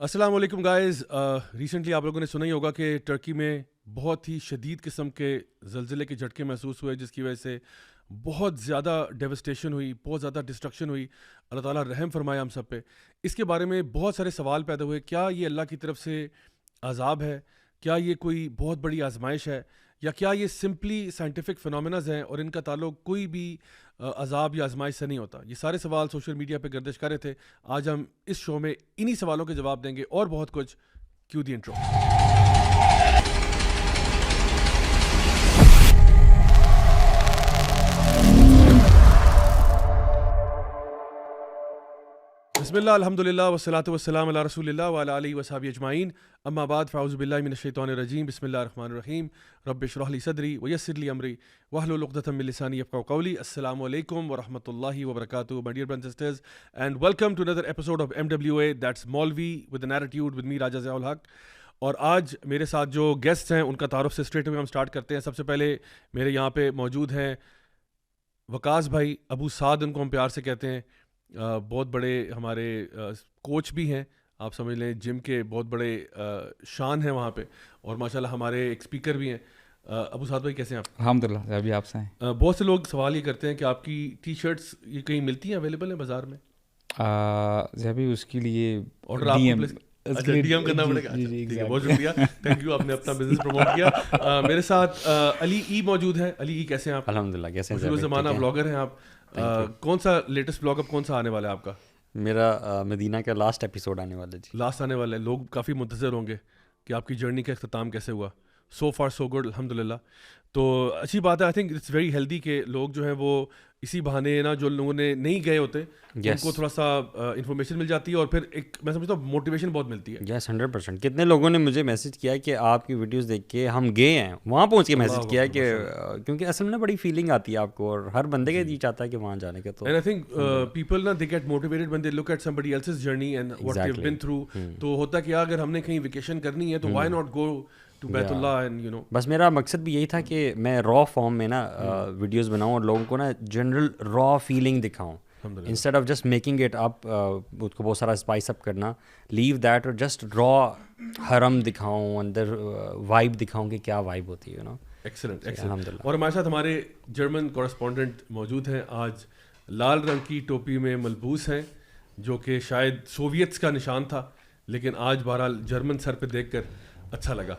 السلام علیکم guys. Recently آپ لوگوں نے سنا ہی ہوگا کہ ٹرکی میں بہت ہی شدید قسم کے زلزلے کے جھٹکے محسوس ہوئے، جس کی وجہ سے بہت زیادہ ڈیوسٹیشن ہوئی، بہت زیادہ ڈسٹرکشن ہوئی. اللہ تعالیٰ رحم فرمائے ہم سب پہ. اس کے بارے میں بہت سارے سوال پیدا ہوئے. کیا یہ اللہ کی طرف سے عذاب ہے؟ کیا یہ کوئی بہت بڑی آزمائش ہے؟ یا کیا یہ سمپلی سائنٹیفک فنومیناز ہیں اور ان کا تعلق کوئی بھی عذاب یا آزمائش سے نہیں ہوتا؟ یہ سارے سوال سوشل میڈیا پہ گردش کر رہے تھے. آج ہم اس شو میں انہی سوالوں کے جواب دیں گے اور بہت کچھ. کیوں دی انٹرو. بسم اللہ الحمدللہ والصلاۃ والسلام علی رسول اللہ وعلی آلہ وصحبہ اجمعین. اما بعد فاعوذ باللہ من الشیطان الرجیم. بسم اللہ الرحمن الرحیم. رب اشرح لی صدری ویسر لی امری واحلل عقدۃ من لسانی یفقہوا قولی. السلام علیکم ورحمۃ اللہ وبرکاتہ. My dear brothers and sisters, and welcome to another episode of MWA, that's Maulvi with an attitude, with me Raja Zia ul Haq. اور آج میرے ساتھ جو گیسٹ ہیں ان کا تعارف سے اسٹریٹ اوے ہم اسٹارٹ کرتے ہیں. سب سے پہلے میرے یہاں پہ موجود ہیں وقاص بھائی، ابو سعد ان کو ہم پیار سے کہتے ہیں. بہت بڑے ہمارے کوچ بھی ہیں، آپ سمجھ لیں جم کے بہت بڑے شان ہیں وہاں پہ، اور ماشاءاللہ ہمارے ایک اسپیکر بھی ہیں. ابو سعد بھائی کیسے ہیں آپ؟ الحمد للہ ابھی آپ سے ہیں. بہت سے لوگ سوال یہ کرتے ہیں کہ آپ کی ٹی شرٹس یہ کہیں ملتی ہیں، اویلیبل ہیں بازار میں؟ ابھی اس کے لیے آرڈر آپ ڈی ایم کرنا پڑے گا. بہت شکریہ، تھینک یو، آپ نے اپنا بزنس پروموٹ کیا. میرے ساتھ علی ای موجود ہے. علی ای کیسے ہیں آپ؟ الحمد للہ. کیسے ہیں؟ زمانہ بلاگر ہیں آپ. کون سا لیٹسٹ بلاگ اب کون سا آنے والا ہے آپ کا؟ میرا مدینہ کا لاسٹ ایپیسوڈ آنے والا ہے جی. لاسٹ آنے والا ہے. لوگ کافی منتظر ہوں گے کہ آپ کی جرنی کا اختتام کیسے ہوا. سو فار سو گڈ الحمد للہ. تو اچھی بات ہے. I think it's very healthy کہ لوگ جو ہیں وہ اسی بہانے نا، جو لوگوں نے نہیں گئے ہوتے ان کو تھوڑا سا انفارمیشن مل جاتی ہے، اور پھر ایک میں سمجھتا ہوں موٹیویشن بہت ملتی ہے. یس 100%. کتنے لوگوں نے مجھے میسج کیا کہ آپ کی ویڈیوز دیکھ کے ہم گئے ہیں، وہاں پہنچ کے میسج کیا کہ کیونکہ اصل میں بڑی فیلنگ آتی ہے آپ کو، اور ہر بندے کا جی چاہتا ہے کہ وہاں جانے کا. تو اینڈ آئی تھنک پیپل نا they get motivated when they look at somebody else's journey and what they've been through. تو ہوتا کہ اگر ہم نے کہیں ویکیشن کرنی ہے تو why not go to بیت اللہ and you know. بس میرا مقصد بھی یہی تھا کہ میں را فارم میں نا ویڈیوز بناؤں اور لوگوں کو نا جنرل را فیلنگ دکھاؤں، instead of just making it up, اس کو بہت سارا اسپائس اپ کرنا. لیو دیٹ اور جسٹ را حرم دکھاؤں، اندر وائب دکھاؤں کہ کیا وائب ہوتی ہے، یو نو. Excellent excellent. اور ہمارے ساتھ ہمارے جرمن کورسپونڈنٹ موجود ہیں. آج لال رنگ کی ٹوپی میں ملبوس ہیں، جو کہ شاید سوویتس کا نشان تھا، لیکن آج بہرحال جرمن سر پہ دیکھ کر اچھا لگا.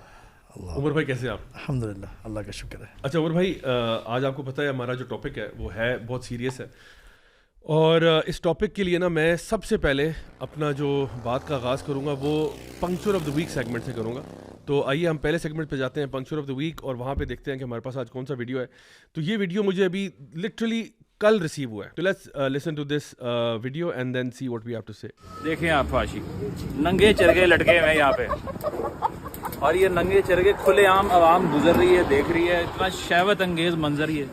عمر بھائی کیسے آپ؟ الحمد للہ، اللہ کا شکر ہے. اچھا عمر بھائی، آج آپ کو پتہ ہے ہمارا جو ٹاپک ہے وہ ہے بہت سیریس ہے، اور اس ٹاپک کے لیے نا میں سب سے پہلے اپنا جو بات کا آغاز کروں گا وہ puncture of the week segment سے کروں گا. تو آئیے ہم پہلے سیگمنٹ پہ جاتے ہیں، پنکچر آف دا ویک، اور وہاں پہ دیکھتے ہیں کہ ہمارے پاس آج کون سا ویڈیو ہے. تو یہ ویڈیو مجھے ابھی لٹرلی کل ریسیو ہوا ہے. تو let's listen to this video and then see what we have to say. دیکھیں آپ فاشی ننگے چرگے لٹکے ہوئے یہاں پہ، اور یہ ننگے چرگے کھلے عام عوام گزر رہی ہے، دیکھ رہی ہے. اتنا شہوت انگیز منظر یہ.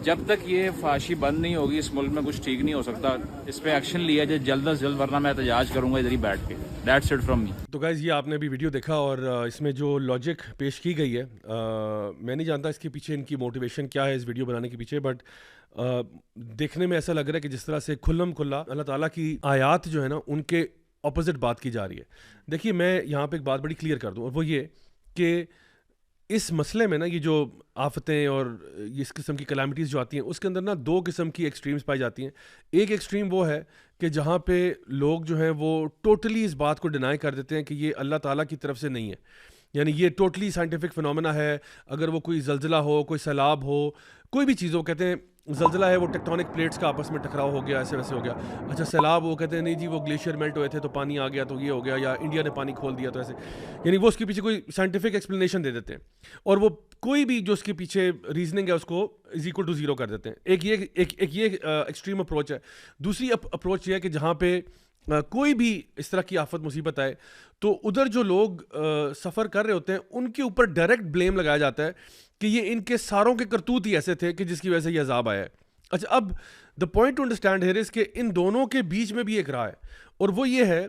جب تک یہ فحاشی بند نہیں ہوگی اس ملک میں کچھ ٹھیک نہیں ہو سکتا. اس پہ ایکشن لیا جائے جلد از جلد، ورنہ میں احتجاج کروں گا ادھر ہی بیٹھ کے. That's it from me. تو گائز یہ آپ نے ابھی ویڈیو دیکھا، اور اس میں جو لاجک پیش کی گئی ہے، میں نہیں جانتا اس کے پیچھے ان کی موٹیویشن کیا ہے اس ویڈیو بنانے کے پیچھے، بٹ دیکھنے میں ایسا لگ رہا ہے کہ جس طرح سے کھلم کھلا اللہ تعالیٰ کی آیات جو ہے نا ان کے اپوزٹ بات کی جا رہی ہے. دیکھیے میں یہاں پہ ایک بات بڑی کلیئر کر دوں، اور وہ یہ کہ اس مسئلے میں نا یہ جو آفتیں اور اس قسم کی کلیمٹیز جو آتی ہیں، اس کے اندر نا دو قسم کی ایکسٹریمز پائی جاتی ہیں. ایک ایکسٹریم وہ ہے کہ جہاں پہ لوگ جو ہیں وہ ٹوٹلی اس بات کو ڈینائی کر دیتے ہیں کہ یہ اللہ تعالیٰ کی طرف سے نہیں ہے، یعنی یہ ٹوٹلی سائنٹیفک فنومینا ہے. اگر وہ کوئی زلزلہ ہو، کوئی سیلاب ہو، کوئی بھی چیز ہو، کہتے ہیں زلزلہ ہے وہ ٹیکٹونک پلیٹس کا آپس میں ٹکراؤ ہو گیا، ایسے ویسے ہو گیا. اچھا سیلاب وہ کہتے ہیں نہیں جی وہ گلیشیئر میلٹ ہوئے تھے تو پانی آ گیا تو یہ ہو گیا، یا انڈیا نے پانی کھول دیا تو ایسے، یعنی وہ اس کے پیچھے کوئی سائنٹیفک ایکسپلینیشن دے دیتے ہیں، اور وہ کوئی بھی جو اس کے پیچھے ریزننگ ہے اس کو از اکول ٹو زیرو کر دیتے ہیں. ایک یہ ایکسٹریم اپروچ ہے. دوسری اپروچ یہ ہے کہ جہاں پہ کوئی بھی اس طرح کی آفت مصیبت آئے تو ادھر جو لوگ سفر کر رہے ہوتے ہیں ان کے اوپر ڈائریکٹ بلیم لگایا جاتا ہے کہ یہ ان کے ساروں کے کرتوت ہی ایسے تھے کہ جس کی وجہ سے یہ عذاب آیا ہے. اچھا اب the point to understand here is کہ ان دونوں کے بیچ میں بھی ایک راہ ہے، اور وہ یہ ہے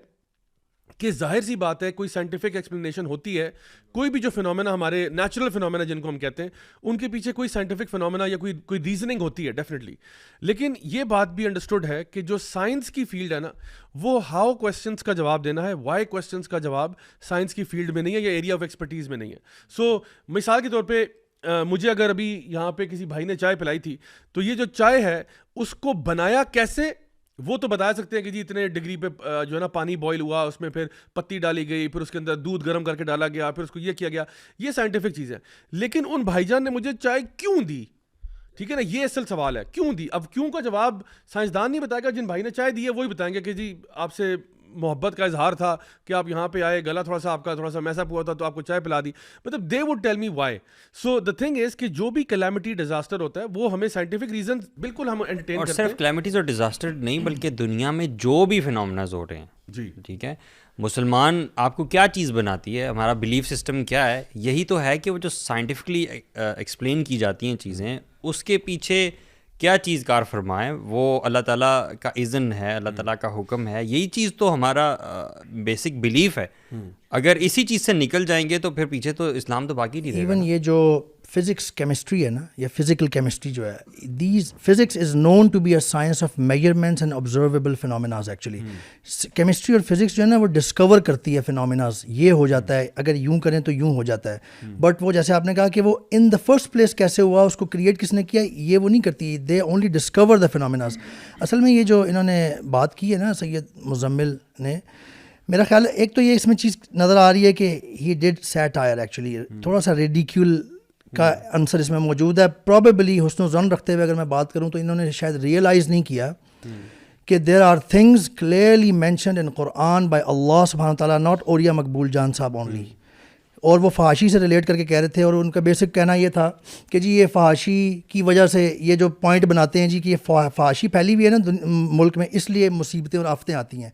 کہ ظاہر سی بات ہے کوئی سائنٹیفک ایکسپلینیشن ہوتی ہے, کوئی بھی جو فنومینا ہمارے نیچرل فنومینا جن کو ہم کہتے ہیں ان کے پیچھے کوئی سائنٹیفک فنومینا یا کوئی ریزننگ ہوتی ہے ڈیفینیٹلی. لیکن یہ بات بھی انڈرسٹوڈ ہے کہ جو سائنس کی فیلڈ ہے نا, وہ ہاؤ کویسچنس کا جواب دینا ہے, وائی کویسچنس کا جواب سائنس کی فیلڈ میں نہیں ہے یا ایریا آف ایکسپرٹیز میں نہیں ہے. سو مثال کے طور پہ مجھے اگر ابھی یہاں پہ کسی بھائی نے چائے پلائی تھی, تو یہ جو چائے ہے اس کو بنایا کیسے وہ تو بتا سکتے ہیں کہ جی اتنے ڈگری پہ جو ہے نا پانی بوائل ہوا, اس میں پھر پتی ڈالی گئی, پھر اس کے اندر دودھ گرم کر کے ڈالا گیا, پھر اس کو یہ کیا گیا, یہ سائنٹیفک چیز ہے. لیکن ان بھائی جان نے مجھے چائے کیوں دی, ٹھیک ہے نا, یہ اصل سوال ہے کیوں دی. اب کیوں کا جواب سائنسدان نہیں بتائے گا, جن بھائی نے چائے دی ہے وہی بتائیں گے کہ جی آپ سے محبت کا اظہار تھا کہ آپ یہاں پہ آئے, گلا تھوڑا سا آپ کا تھوڑا سا میس اپ ہوا تھا تو آپ کو چائے پلا دی. مطلب they would tell me why. So the thing is کہ جو بھی کلیمٹی ڈیزاسٹر ہوتا ہے وہ ہمیں سائنٹیفک ریزن بالکل ہم انٹرٹین اور کرتے ہیں. صرف کلیمٹیز اور ڈیزاسٹر نہیں بلکہ دنیا میں جو بھی فینومناز ہو رہے ہیں, جی ٹھیک ہے, مسلمان آپ کو کیا چیز بناتی ہے, ہمارا بلیف سسٹم کیا ہے, یہی تو ہے کہ وہ جو سائنٹیفکلی ایکسپلین کی جاتی ہیں چیزیں اس کے پیچھے کیا چیز کار فرمائے, وہ اللہ تعالیٰ کا اذن ہے, اللہ تعالیٰ کا حکم ہے, یہی چیز تو ہمارا بیسک بلیف ہے. اگر اسی چیز سے نکل جائیں گے تو پھر پیچھے تو اسلام تو باقی نہیں رہے گا. ایون یہ جو فزکس کیمسٹری ہے نا, یا فزیکل کیمسٹری جو ہے, these physics is known to be a science of measurements and observable phenomenas. Actually chemistry اور فزکس جو ہے نا وہ ڈسکور کرتی ہے فینومیناز, یہ ہو جاتا ہے اگر یوں کریں تو یوں ہو جاتا ہے. بٹ وہ جیسے آپ نے کہا کہ وہ ان دا فرسٹ پلیس کیسے ہوا, اس کو کریٹ کس نے کیا, یہ وہ نہیں کرتی. They only discover the فینومیناز. اصل میں یہ جو انہوں نے بات کی ہے نا سید مزمل نے, میرا خیال ہے ایک تو یہ اس میں چیز نظر آ رہی ہے کہ ہی ڈیڈ سیٹائر, ایکچولی تھوڑا سا ریڈیکیول کا عنصر اس میں موجود ہے. پرابیبلی حسن و ظن رکھتے ہوئے اگر میں بات کروں تو انہوں نے شاید ریئلائز نہیں کیا کہ there are things clearly mentioned in Quran by Allah سبحانہ تعالیٰ, ناٹ اوریا مقبول جان صاحب اونلی. اور وہ فحاشی سے ریلیٹ کر کے کہہ رہے تھے, اور ان کا بیسک کہنا یہ تھا کہ جی یہ فحاشی کی وجہ سے یہ جو پوائنٹ بناتے ہیں جی کہ یہ فحاشی پھیلی ہوئی ہے نا ملک میں, اس لیے مصیبتیں اور آفتیں آتی ہیں.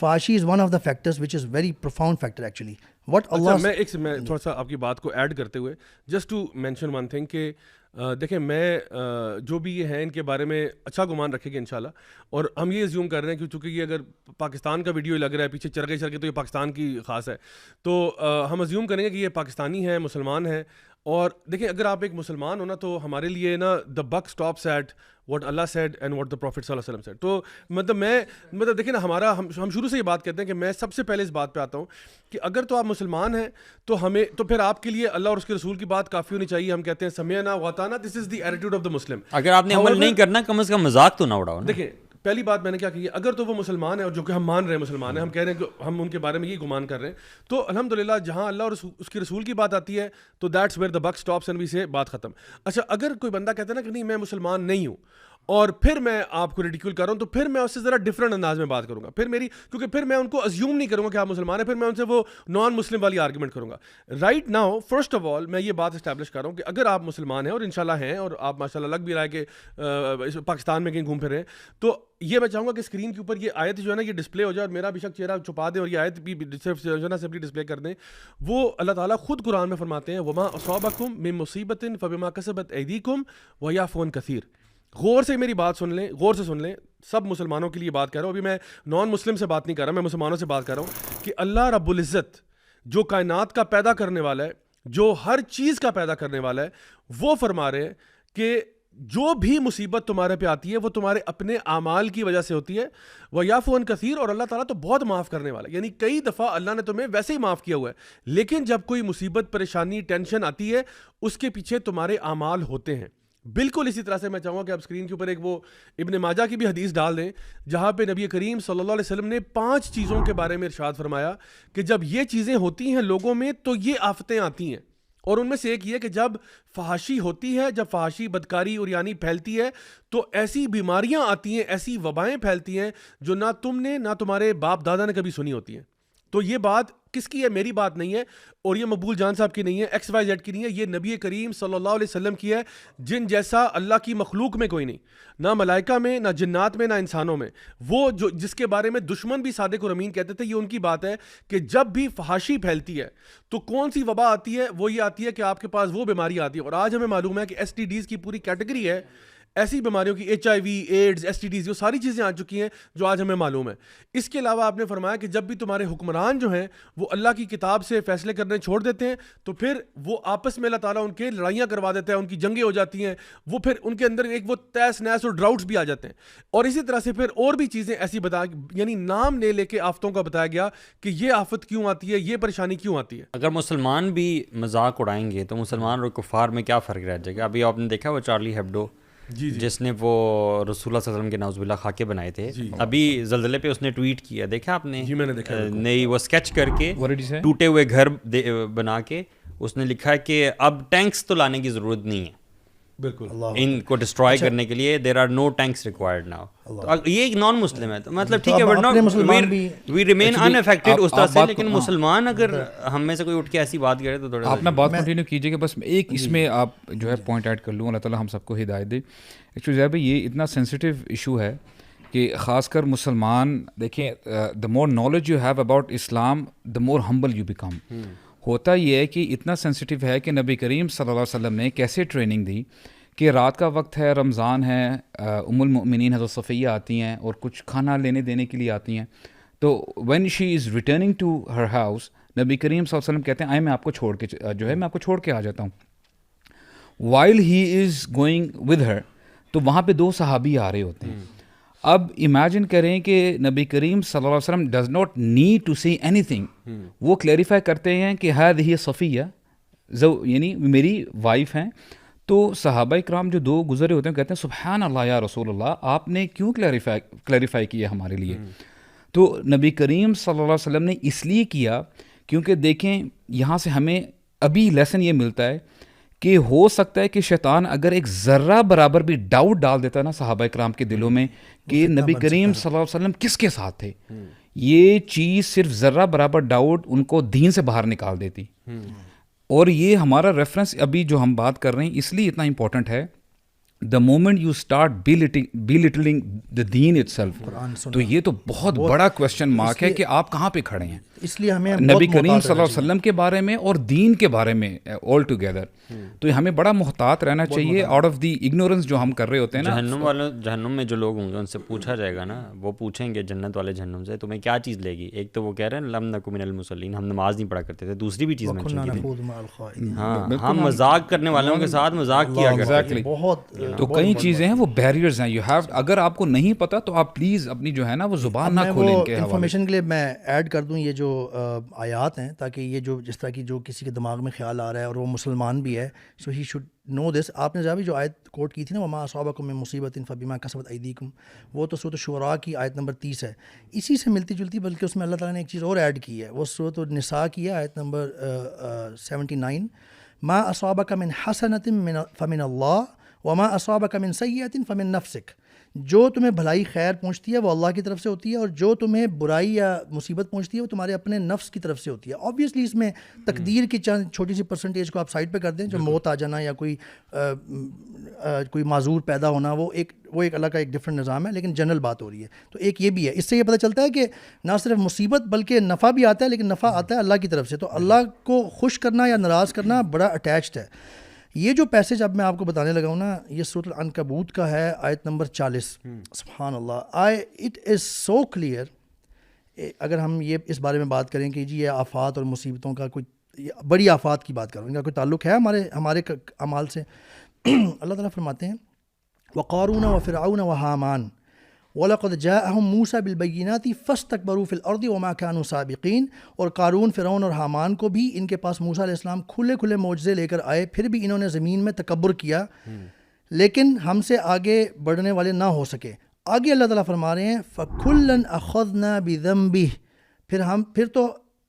فحاشی is one of the factors which is very profound factor actually. What Allah میں تھوڑا سا آپ کی بات کو ایڈ کرتے ہوئے just to mention one thing کہ دیکھیں میں جو بھی یہ ہیں ان کے بارے میں اچھا گمان رکھیں گے انشاءاللہ, اور ہم یہ ازیوم کر رہے ہیں کہ چونکہ یہ اگر پاکستان کا ویڈیو لگ رہا ہے پیچھے چرگے تو یہ پاکستان کی خاص ہے, تو ہم ازیوم کریں گے کہ یہ پاکستانی ہے, مسلمان ہے. اور دیکھیں اگر آپ ایک مسلمان ہو نا تو ہمارے لیے نا the buck stops at what Allah said and what the prophet صلی اللہ علیہ وسلم سیڈ. تو مطلب دیکھیں نا ہمارا ہم شروع سے یہ بات کہتے ہیں کہ میں سب سے پہلے اس بات پہ آتا ہوں کہ اگر تو آپ مسلمان ہیں تو پھر آپ کے لیے اللہ اور اس کے رسول کی بات کافی ہونی چاہیے. ہم کہتے ہیں سمعنا واطعنا, دس از دی ایٹیٹیوڈ آف دا مسلم. اگر آپ نے عمل نہیں کرنا کم از کم مذاق تو نہ اڑاؤ. دیکھیں پہلی بات میں نے کیا کی ہے, اگر تو وہ مسلمان ہے اور جو کہ ہم مان رہے ہیں مسلمان ہیں, ہم کہہ رہے ہیں کہ ہم ان کے بارے میں یہ گمان کر رہے ہیں, تو الحمدللہ جہاں اللہ اور اس کے رسول کی بات آتی ہے تو that's where the buck stops and we say بات ختم. اچھا اگر کوئی بندہ کہتا ہے نا کہ نہیں میں مسلمان نہیں ہوں اور پھر میں آپ کو ریڈیکیول کر رہا ہوں, تو پھر میں اس سے ذرا ڈفرینٹ انداز میں بات کروں گا. کیونکہ پھر میں ان کو ازیوم نہیں کروں گا کہ آپ مسلمان ہیں, پھر میں ان سے وہ نان مسلم والی آرگومنٹ کروں گا. Right now first of all میں یہ بات اسٹیبلش کر رہا ہوں کہ اگر آپ مسلمان ہیں اور انشاءاللہ ہیں, اور آپ ماشاءاللہ لگ بھی رہا ہے کہ پاکستان میں کہیں گھوم پھر رہے ہیں, تو یہ میں چاہوں گا کہ اسکرین کے اوپر یہ آیت جو ہے نا یہ ڈسپلے ہو جائے, اور میرا بے شک چہرہ چھپا دیں اور یہ آیت بھی صرف جو ہے نا سمپلی ڈسپلے کر دیں. وہ اللہ تعالیٰ خود قرآن میں فرماتے ہیں وما اصابکم من مصیبت فبما کسبت ایدیکم ویعفو عن کثیر. غور سے میری بات سن لیں, غور سے سن لیں, سب مسلمانوں کے لیے بات کر رہا ہوں. ابھی میں نان مسلم سے بات نہیں کر رہا, میں مسلمانوں سے بات کر رہا ہوں کہ اللہ رب العزت جو کائنات کا پیدا کرنے والا ہے, جو ہر چیز کا پیدا کرنے والا ہے, وہ فرما رہے ہیں کہ جو بھی مصیبت تمہارے پہ آتی ہے وہ تمہارے اپنے اعمال کی وجہ سے ہوتی ہے. وَيَعْفُو عَن كَثِيرٌ, اور اللہ تعالیٰ تو بہت معاف کرنے والا ہے. یعنی کئی دفعہ اللہ نے تمہیں ویسے ہی معاف کیا ہوا ہے, لیکن جب کوئی مصیبت, پریشانی, ٹینشن آتی ہے اس کے پیچھے تمہارے اعمال ہوتے ہیں. بالکل اسی طرح سے میں چاہوں گا کہ آپ اسکرین کے اوپر ایک وہ ابن ماجہ کی بھی حدیث ڈال دیں جہاں پہ نبی کریم صلی اللہ علیہ وسلم نے 5 چیزوں کے بارے میں ارشاد فرمایا کہ جب یہ چیزیں ہوتی ہیں لوگوں میں تو یہ آفتیں آتی ہیں. اور ان میں سے ایک یہ کہ جب فحاشی ہوتی ہے, جب فحاشی, بدکاری, عریانی پھیلتی ہے تو ایسی بیماریاں آتی ہیں, ایسی وبائیں پھیلتی ہیں جو نہ تم نے نہ تمہارے باپ دادا نے کبھی سنی ہوتی ہیں. تو یہ بات کس کی ہے؟ میری بات نہیں ہے, اور یہ مقبول جان صاحب کی نہیں ہے, XYZ کی نہیں ہے, یہ نبی کریم صلی اللہ علیہ وسلم کی ہے, جن جیسا اللہ کی مخلوق میں کوئی نہیں, نہ ملائکہ میں, نہ جنات میں, نہ انسانوں میں. وہ جو جس کے بارے میں دشمن بھی صادق اور امین کہتے تھے, یہ ان کی بات ہے کہ جب بھی فحاشی پھیلتی ہے تو کون سی وبا آتی ہے؟ وہ یہ آتی ہے کہ آپ کے پاس وہ بیماری آتی ہے. اور آج ہمیں معلوم ہے کہ STDs کی پوری کیٹیگری ہے ایسی بیماریوں کی HIV ایڈز STDs وہ ساری چیزیں آ چکی ہیں جو آج ہمیں معلوم ہے. اس کے علاوہ آپ نے فرمایا کہ جب بھی تمہارے حکمران جو ہیں وہ اللہ کی کتاب سے فیصلے کرنے چھوڑ دیتے ہیں تو پھر وہ آپس میں اللہ تعالیٰ ان کے لڑائیاں کروا دیتا ہے, ان کی جنگیں ہو جاتی ہیں, وہ پھر ان کے اندر ایک وہ تیس نیس اور ڈراؤٹس بھی آ جاتے ہیں. اور اسی طرح سے پھر اور بھی چیزیں ایسی یعنی نام لے کے آفتوں کا بتایا گیا کہ یہ آفت کیوں آتی ہے, یہ پریشانی کیوں آتی ہے. اگر مسلمان بھی مذاق اڑائیں گے تو مسلمان اور کفار میں کیا فرق رہ جائے گا؟ ابھی آپ نے دیکھا وہ چارلی ہیبڈو جس نے وہ رسول اللہ صلی اللہ علیہ وسلم کے نعوذ باللہ خاکے بنائے تھے, ابھی زلزلے پہ اس نے ٹویٹ کیا, دیکھا آپ نے؟ جی میں نے دیکھا. نہیں, وہ اسکیچ کر کے ٹوٹے ہوئے گھر بنا کے اس نے لکھا ہے کہ اب ٹینکس تو لانے کی ضرورت نہیں ہے بالکل ان کو ڈسٹرائے کرنے کے لیے, there are no tanks required now. یہ ایک نان مسلم ہے تو مطلب ٹھیک ہے وی ریمین ان افیکٹڈ اس طرح سے, لیکن مسلمان اگر ہم میں سے کوئی اٹھ کے ایسی بات کرے تو تھوڑا آپ نا بات کنٹینیو کیجیے کہ بس ایک اس میں آپ جو ہے پوائنٹ ایڈ کر لوں, اللہ تعالیٰ ہم سب کو ہدایت دے. ایکچولی زیادہ یہ اتنا سینسٹیو ایشو ہے کہ خاص کر مسلمان دیکھیں, the more knowledge you have about Islam the more humble you become. ہوتا یہ ہے کہ اتنا سینسٹیو ہے کہ نبی کریم صلی اللہ علیہ وسلم نے کیسے ٹریننگ دی کہ رات کا وقت ہے, رمضان ہے, ام المؤمنین حضرت صفیہ آتی ہیں اور کچھ کھانا لینے دینے کے لیے آتی ہیں, تو when she is returning to her house نبی کریم صلی اللہ علیہ وسلم کہتے ہیں آئے میں آپ کو چھوڑ کے جو ہے میں آپ کو چھوڑ کے آ جاتا ہوں. While he is going with her, تو وہاں پہ 2 صحابی آ رہے ہوتے ہیں. اب امیجن کریں کہ نبی کریم صلی اللہ علیہ وسلم does not need to see anything, وہ کلیریفائی کرتے ہیں کہ ہذہ صفیہ, یعنی میری وائف ہیں. تو صحابہ اکرام جو 2 گزرے ہوتے ہیں کہتے ہیں سبحان اللہ یا رسول اللہ, آپ نے کیوں کلیریفائی کیا ہمارے لیے؟ تو نبی کریم صلی اللہ علیہ وسلم نے اس لیے کیا کیونکہ دیکھیں یہاں سے ہمیں ابھی لیسن یہ ملتا ہے کہ ہو سکتا ہے کہ شیطان اگر ایک ذرہ برابر بھی ڈاؤٹ ڈال دیتا ہے نا صحابہ اکرام کے دلوں میں کہ نبی کریم صلی اللہ علیہ وسلم کس کے ساتھ تھے, یہ چیز صرف ذرہ برابر ڈاؤٹ ان کو دین سے باہر نکال دیتی. اور یہ ہمارا ریفرنس ابھی جو ہم بات کر رہے ہیں اس لیے اتنا امپورٹنٹ ہے, the moment you start belittling دا دین اٹ سیلف, تو یہ تو بہت بڑا کوشچن مارک ہے کہ آپ کہاں پہ کھڑے ہیں. اس لیے ہمیں نبی کریم صلی اللہ علیہ وسلم کے بارے میں اور دین کے بارے میں آل ٹوگیدر, تو ہمیں بڑا محتاط رہنا چاہیے آؤٹ آف دی اگنورینس جو ہم کر رہے ہوتے ہیں نا. جہنم میں جو لوگ ہوں گے ان سے پوچھا جائے گا نا, وہ پوچھیں گے جنت والے جہنم سے تمہیں کیا چیز لے گی. ایک تو وہ کہہ رہے ہیں لم نکو من المصلین, ہم نماز نہیں پڑھا کرتے تھے, دوسری بھی چیز مینشن کی تھی ہاں ہم مذاق کرنے والوں کے ساتھ مذاق کیا کرتے تھے. تو کئی چیزیں ہیں وہ بیریئرز ہیں, یو ہیو, اگر آپ کو نہیں پتا تو آپ پلیز اپنی جو ہے نا وہ زبان نہ کھولیں. انفارمیشن کے لیے میں ایڈ کر دوں یہ جو آیات ہیں, تاکہ یہ جو جس طرح کی جو کسی کے دماغ میں خیال آ رہا ہے اور وہ مسلمان بھی ہے, سو ہی شوڈ نو دس. آپ نے جب جو آیت کوٹ کی تھی نا وما اصابکم من مصیبۃ فبما کسبت ایدیکم, وہ تو سورۃ الشعراء کی آیت نمبر 30 ہے, اسی سے ملتی جلتی, بلکہ اس میں اللہ تعالیٰ نے ایک چیز اور ایڈ کی ہے, وہ سورۃ النساء کی ہے آیت نمبر 79, ما اصابک من حسنۃ فمن اللہ وما اصابک من سیئۃ فمن نفسک, جو تمہیں بھلائی خیر پہنچتی ہے وہ اللہ کی طرف سے ہوتی ہے, اور جو تمہیں برائی یا مصیبت پہنچتی ہے وہ تمہارے اپنے نفس کی طرف سے ہوتی ہے. آبویسلی اس میں تقدیر کی چند چھوٹی سی پرسنٹیج کو آپ سائڈ پہ کر دیں, جو موت آ جانا یا کوئی معذور پیدا ہونا, وہ ایک اللہ کا ایک ڈفرینٹ نظام ہے, لیکن جنرل بات ہو رہی ہے. تو ایک یہ بھی ہے, اس سے یہ پتہ چلتا ہے کہ نہ صرف مصیبت بلکہ نفع بھی آتا ہے, لیکن نفع آتا ہے اللہ کی طرف سے. تو اللہ کو خوش کرنا یا ناراض کرنا بڑا اٹیچڈ ہے. یہ جو پیسج اب میں آپ کو بتانے لگا ہوں نا, یہ سورۃ العنکبوت کا ہے آیت نمبر 40. سبحان اللہ, اٹ از سو کلیئر. اگر ہم یہ اس بارے میں بات کریں کہ جی یہ آفات اور مصیبتوں کا کوئی بڑی آفات کی بات کروں, ان کا کوئی تعلق ہے ہمارے اعمال سے. اللہ تعالیٰ فرماتے ہیں وقارون وفرعون وحامان وَلَقَدْ جَاءَهُمْ مُوسَىٰ بِالْبَيِّنَاتِ فَاسْتَكْبَرُوا فِي الْأَرْضِ وَمَا كَانُوا سَابِقِينَ. اور قارون, فرعون اور حامان کو بھی ان کے پاس موسیٰ علیہ السلام کھلے معجزے لے کر آئے, پھر بھی انہوں نے زمین میں تکبر کیا, لیکن ہم سے آگے بڑھنے والے نہ ہو سکے. آگے اللہ تعالیٰ فرما رہے ہیں فَكُلًّا أَخَذْنَا بِذَنبِهِ, پھر تو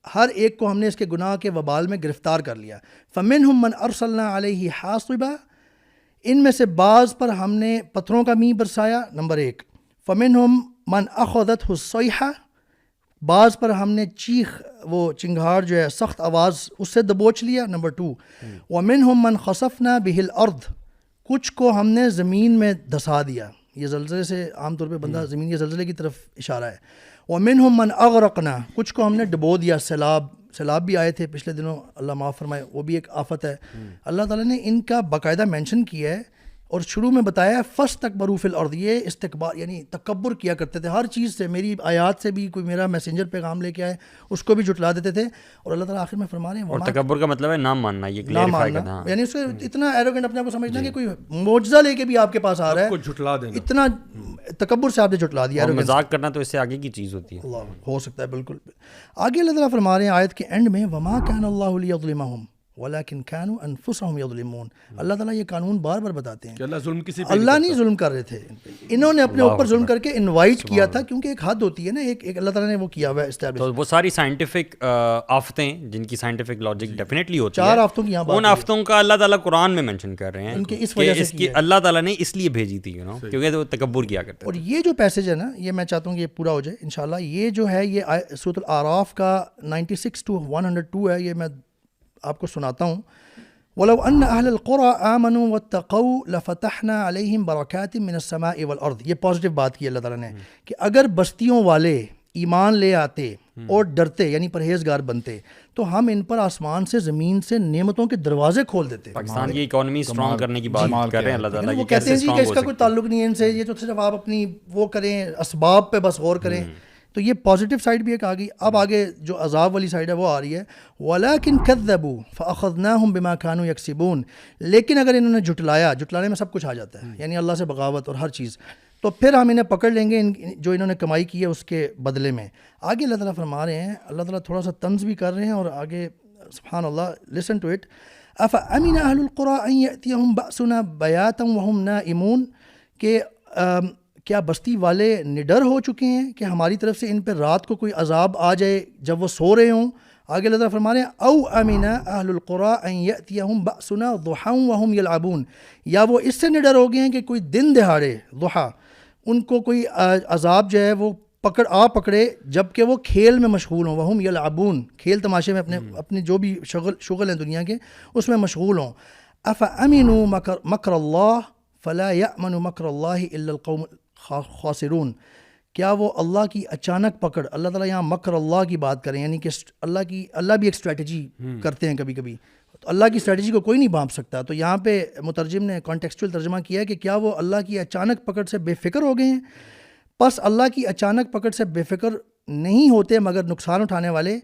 ہر ایک کو ہم نے اس کے گناہ کے وبال میں گرفتار کر لیا. فَمِنْهُمْ مَنْ أَرْسَلْنَا عَلَيْهِ حَاصِبًا, ان میں سے بعض پر ہم نے پتھروں کا مینہ برسایا, نمبر 1. فَمِنْهُمْ مَنْ أَخَذَتْهُ الصَّيْحَةُ, بعض پر ہم نے چیخ, وہ چنگھاڑ جو ہے سخت آواز, اس سے دبوچ لیا, نمبر 2. وَمِنْهُمْ مَنْ خَسَفْنَا بِهِ الْأَرْضِ, کچھ کو ہم نے زمین میں دھسا دیا. یہ زلزلے سے عام طور پہ بندہ زمین کے زلزلے کی طرف اشارہ ہے. وَمِنْهُمْ مَنْ أَغْرَقْنَا, کچھ کو ہم نے ڈبو دیا. سیلاب بھی آئے تھے پچھلے دنوں, اللہ معاف فرمائے, وہ بھی ایک آفت ہے. اللہ تعالیٰ نے ان کا باقاعدہ مینشن کیا ہے, اور شروع میں بتایا فاستکبروا فی الارض, یہ استکبار یعنی تکبر کیا کرتے تھے ہر چیز سے, میری آیات سے بھی کوئی میرا میسنجر پیغام لے کے آئے اس کو بھی جھٹلا دیتے تھے. اور اللہ تعالیٰ آخر میں فرما رہے ہیں اور تکبر کا مطلب ہے نام ماننا, یہ نہ کلیریفائی ماننا, کرنا, یعنی اس کو اتنا ایروگنٹ اپنے آپ کو سمجھنا کہ کوئی معجزہ لے کے بھی آپ کے پاس آ رہا ہے, جھٹلا دینا, اتنا تکبر سے آپ نے جھٹلا دیا. اور مذاق کرنا تو اس سے آگے کی چیز ہوتی ہے. اللہ ہو سکتا ہے بالکل. آگے اللہ تعالیٰ فرما رہے ہیں آیت کے اینڈ میں وما کان اللہ لیظلمہم ولکن کانوا انفسہم یظلمون. اللہ تعالیٰ یہ قانون بار بار بتاتے ہیں کہ اللہ ظلم کسی پہ اللہ نہیں ظلم کر رہے تھے, انہوں نے اپنے اوپر ظلم کر کے انوائٹ کیا تھا, کیونکہ ایک حد ہوتی ہے نا, ایک اللہ تعالیٰ نے وہ کیا ہوا ہے اسٹیبلش. تو وہ ساری سائنٹیفک آفتیں جن کی سائنٹیفک لاجک ڈیفینیٹلی ہوتی ہے, 4 آفتوں کی یہاں بات ان آفتوں کا اللہ تعالیٰ قرآن میں مینشن کر رہے ہیں ان کے اس وجہ سے اس کی اللہ تعالیٰ نے اس لیے بھیجی تھی, کیونکہ وہ تکبر کیا کرتے اور تھے. یہ جو پیسج ہے نا, یہ میں چاہتا ہوں کہ یہ پورا ہو جائے انشاءاللہ. یہ جو ہے یہ سورۃ الاعراف کا 96 to 102 ہے, یہ میں آپ کو سناتا ہوں. وَلَوْ أَنَّ أَهْلَ الْقُرَىٰ آمَنُوا وَاتَّقَوْا لَفَتَحْنَا عَلَيْهِمْ بَرَكَاتٍ مِّنَ السَّمَاءِ وَالْأَرْضِ. یہ پازیٹیو بات کی اللہ تعالیٰ نے کہ اگر بستیوں والے ایمان لے آتے اور ڈرتے یعنی پرہیزگار بنتے تو ہم ان پر آسمان سے زمین سے نعمتوں کے دروازے کھول دیتے. پاکستان کی اکانومی اسٹرانگ کرنے کی بات کر رہے ہیں اللہ تعالیٰ. وہ کہتے ہیں جی کہ اس کا کوئی تعلق نہیں ہے ان سے, یہ تو صرف آپ اپنی وہ کریں, اسباب پہ بس غور کریں. تو یہ پازیٹیو سائڈ بھی ایک آ گئی. اب آگے جو عذاب والی سائڈ ہے وہ آ رہی ہے. وَلَكِنْ كَذَّبُوا فَأَخَذْنَاهُمْ بِمَا كَانُوا يَكْسِبُونَ. لیکن اگر انہوں نے جھٹلایا, جھٹلانے میں سب کچھ آ جاتا ہے, یعنی اللہ سے بغاوت اور ہر چیز, تو پھر ہم انہیں پکڑ لیں گے جو انہوں نے کمائی کی ہے اس کے بدلے میں. آگے اللہ تعالیٰ فرما رہے ہیں, اللہ تعالیٰ تھوڑا سا طنز بھی کر رہے ہیں, اور آگے سبحان اللہ لسن ٹو اٹ. أَفَأَمِنَ أَهْلُ الْقُرَىٰ أَن يَأْتِيَهُمْ بَأْسُنَا بَيَاتًا وَهُمْ نَائِمُونَ. کہ کیا بستی والے نڈر ہو چکے ہیں کہ ہماری طرف سے ان پہ رات کو کوئی عذاب آ جائے جب وہ سو رہے ہوں. آگے اللہ تعالیٰ فرما رہے ہیں او امنا اہل القریٰ ان یأتیہم بأسنا ضحا وہم یلعبون. یا وہ اس سے نڈر ہو گئے ہیں کہ کوئی دن دہاڑے ضحا ان کو کوئی عذاب جو ہے وہ پکڑے جب کہ وہ کھیل میں مشغول ہوں. وہم یلعبون, کھیل تماشے میں اپنے جو بھی شغل ہیں دنیا کے اس میں مشغول ہوں. افامنوا مکر اللہ فلا یأمن مکر اللہ الا القوم خاسرون. کیا وہ اللہ کی اچانک پکڑ, اللہ تعالیٰ یہاں مکر اللہ کی بات کریں, یعنی کہ اللہ بھی ایک اسٹریٹجی کرتے ہیں کبھی کبھی, تو اللہ کی اسٹریٹجی کو کوئی نہیں بھانپ سکتا. تو یہاں پہ مترجم نے کانٹیکسچوئل ترجمہ کیا ہے کہ کیا وہ اللہ کی اچانک پکڑ سے بے فکر ہو گئے ہیں. پس اللہ کی اچانک پکڑ سے بے فکر نہیں ہوتے مگر نقصان اٹھانے والے.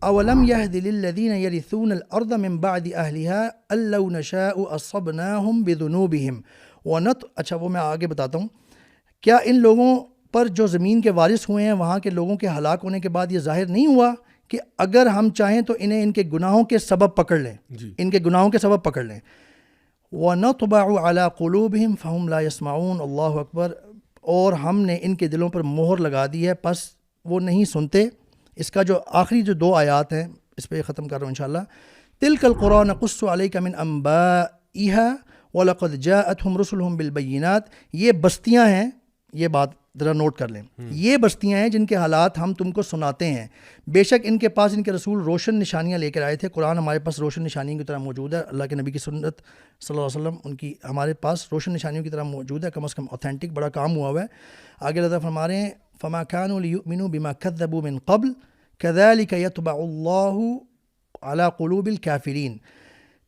اولم یہد للذین یرثون الارض من بعد اہلها ان لو نشاء اصبناہم بذنوبہم اچھا وہ میں آگے بتاتا ہوں. کیا ان لوگوں پر جو زمین کے وارث ہوئے ہیں وہاں کے لوگوں کے ہلاک ہونے کے بعد یہ ظاہر نہیں ہوا کہ اگر ہم چاہیں تو انہیں ان کے گناہوں کے سبب پکڑ لیں, ان کے گناہوں کے سبب پکڑ لیں. وَنَطْبَعُ عَلَىٰ قُلُوبِهِمْ فَهُمْ لَا يَسْمَعُونَ. اللہ اکبر. اور ہم نے ان کے دلوں پر مہر لگا دی ہے پس وہ نہیں سنتے. اس کا جو آخری جو 2 آیات ہیں اس پہ ختم کر رہا ہوں انشاءاللہ. تِلْكَ الْقُرَىٰ نَقُصُّ عَلَيْكَ مِنْ أَنْبَائِهَا وَلَقَدْ جَاءَتْهُمْ رُسُلُهُمْ بِالْبَيِّنَاتِ. یہ بستیاں ہیں, یہ بات ذرا نوٹ کر لیں, یہ بستیاں ہیں جن کے حالات ہم تم کو سناتے ہیں. بے شک ان کے پاس ان کے رسول روشن نشانیاں لے کر آئے تھے. قرآن ہمارے پاس روشن نشانیوں کی طرح موجود ہے. اللہ کے نبی کی سنت صلی اللہ علیہ وسلم ان کی ہمارے پاس روشن نشانیوں کی طرح موجود ہے, کم از کم اوتھینٹک بڑا کام ہوا ہوا ہے. آگے اللہ تعالیٰ فرما رہے ہیں فما كانوا ليؤمنوا بما كذبوا من قبل كذلك يطبع الله على قلوب الكافرين.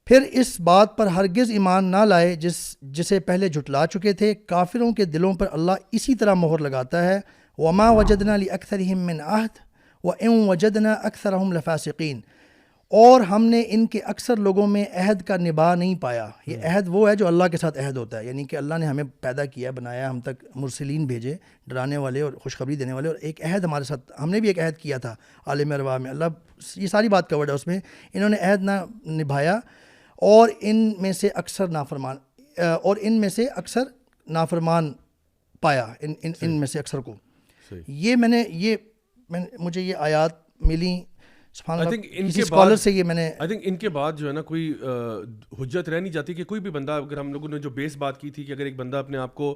پھر اس بات پر ہرگز ایمان نہ لائے جسے پہلے جھٹلا چکے تھے, کافروں کے دلوں پر اللہ اسی طرح مہر لگاتا ہے. وما وجدنا لأکثرهم من عہد وإن وجدنا أکثرهم لفاسقین. اور ہم نے ان کے اکثر لوگوں میں عہد کا نبھا نہیں پایا. یہ عہد وہ ہے جو اللہ کے ساتھ عہد ہوتا ہے, یعنی کہ اللہ نے ہمیں پیدا کیا, بنایا, ہم تک مرسلین بھیجے ڈرانے والے اور خوشخبری دینے والے, اور ایک عہد ہمارے ساتھ, ہم نے بھی ایک عہد کیا تھا عالم ارواح میں. اللہ یہ ساری بات کورڈ ہے اس میں. انہوں نے عہد نہ نبھایا اور ان میں سے اکثر نافرمان پایا ان میں سے اکثر کو. یہ مجھے یہ آیات ملی سبحان اللہ کسی اسکالر سے. یہ میں نے آئی تھنک ان کے بعد جو ہے نا کوئی حجت رہ نہیں جاتی کہ کوئی بھی بندہ, اگر ہم لوگوں نے جو بیس بات کی تھی کہ اگر ایک بندہ اپنے آپ کو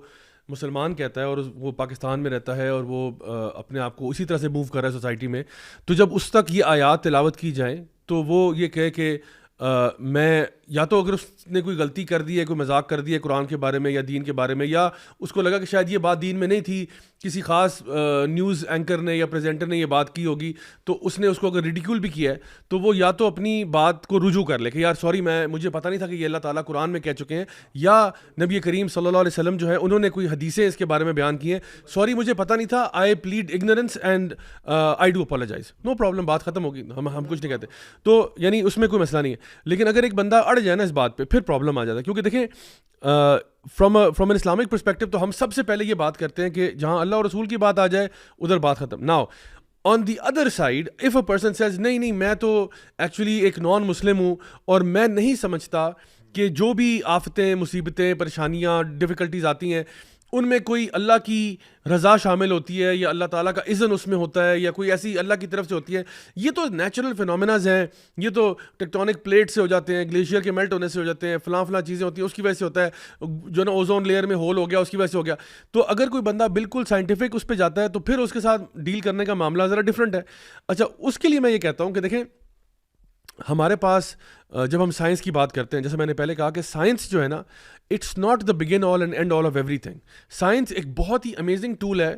مسلمان کہتا ہے اور وہ پاکستان میں رہتا ہے اور وہ اپنے آپ کو اسی طرح سے موو کر رہا ہے سوسائٹی میں, تو جب اس تک یہ آیات تلاوت کی جائیں تو وہ یہ کہے کہ میں یا تو اگر اس نے کوئی غلطی کر دی ہے, کوئی مذاق کر دی ہے قرآن کے بارے میں یا دین کے بارے میں, یا اس کو لگا کہ شاید یہ بات دین میں نہیں تھی, کسی خاص نیوز اینکر نے یا پریزنٹر نے یہ بات کی ہوگی, تو اس نے اس کو اگر ریڈیکیول بھی کیا ہے, تو وہ یا تو اپنی بات کو رجوع کر لے کہ یار سوری مجھے پتہ نہیں تھا کہ یہ اللہ تعالیٰ قرآن میں کہہ چکے ہیں, یا نبی کریم صلی اللہ علیہ وسلم جو ہے انہوں نے کوئی حدیثیں اس کے بارے میں بیان کی ہیں, سوری مجھے پتہ نہیں تھا, I plead ignorance and I do apologise, no problem, بات ختم ہوگی, ہم کچھ نہیں کہتے. تو یعنی اس میں کوئی مسئلہ نہیں ہے. لیکن اگر ایک بندہ اڑ جائے نا اس بات پہ, پھر پرابلم آ جاتا ہے. کیونکہ دیکھیں فرام این اسلامک پرسپیکٹو تو ہم سب سے پہلے یہ بات کرتے ہیں کہ جہاں اللہ اور رسول کی بات آ جائے ادھر بات ختم. Now on the other side if a person says نہیں میں تو ایکچولی ایک نان مسلم ہوں اور میں نہیں سمجھتا کہ جو بھی آفتیں, مصیبتیں, پریشانیاں, ڈیفیکلٹیز آتی ہیں ان میں کوئی اللہ کی رضا شامل ہوتی ہے یا اللہ تعالیٰ کا اذن اس میں ہوتا ہے یا کوئی ایسی اللہ کی طرف سے ہوتی ہے, یہ تو نیچرل فینومیناز ہیں, یہ تو ٹیکٹونک پلیٹ سے ہو جاتے ہیں, گلیشیئر کے میلٹ ہونے سے ہو جاتے ہیں, فلاں چیزیں ہوتی ہیں, اس کی وجہ سے ہوتا ہے, جو نا اوزون لیئر میں ہول ہو گیا اس کی وجہ سے ہو گیا. تو اگر کوئی بندہ بالکل سائنٹیفک اس پہ جاتا ہے تو پھر اس کے ساتھ ڈیل کرنے کا معاملہ ذرا ڈفرینٹ ہے. اچھا, اس کے لیے میں یہ کہتا ہوں کہ دیکھیں ہمارے پاس جب ہم سائنس کی بات کرتے ہیں, جیسے میں نے پہلے کہا کہ سائنس جو ہے نا it's not the begin all and end all of everything. Science ایک بہت ہی امیزنگ ٹول ہے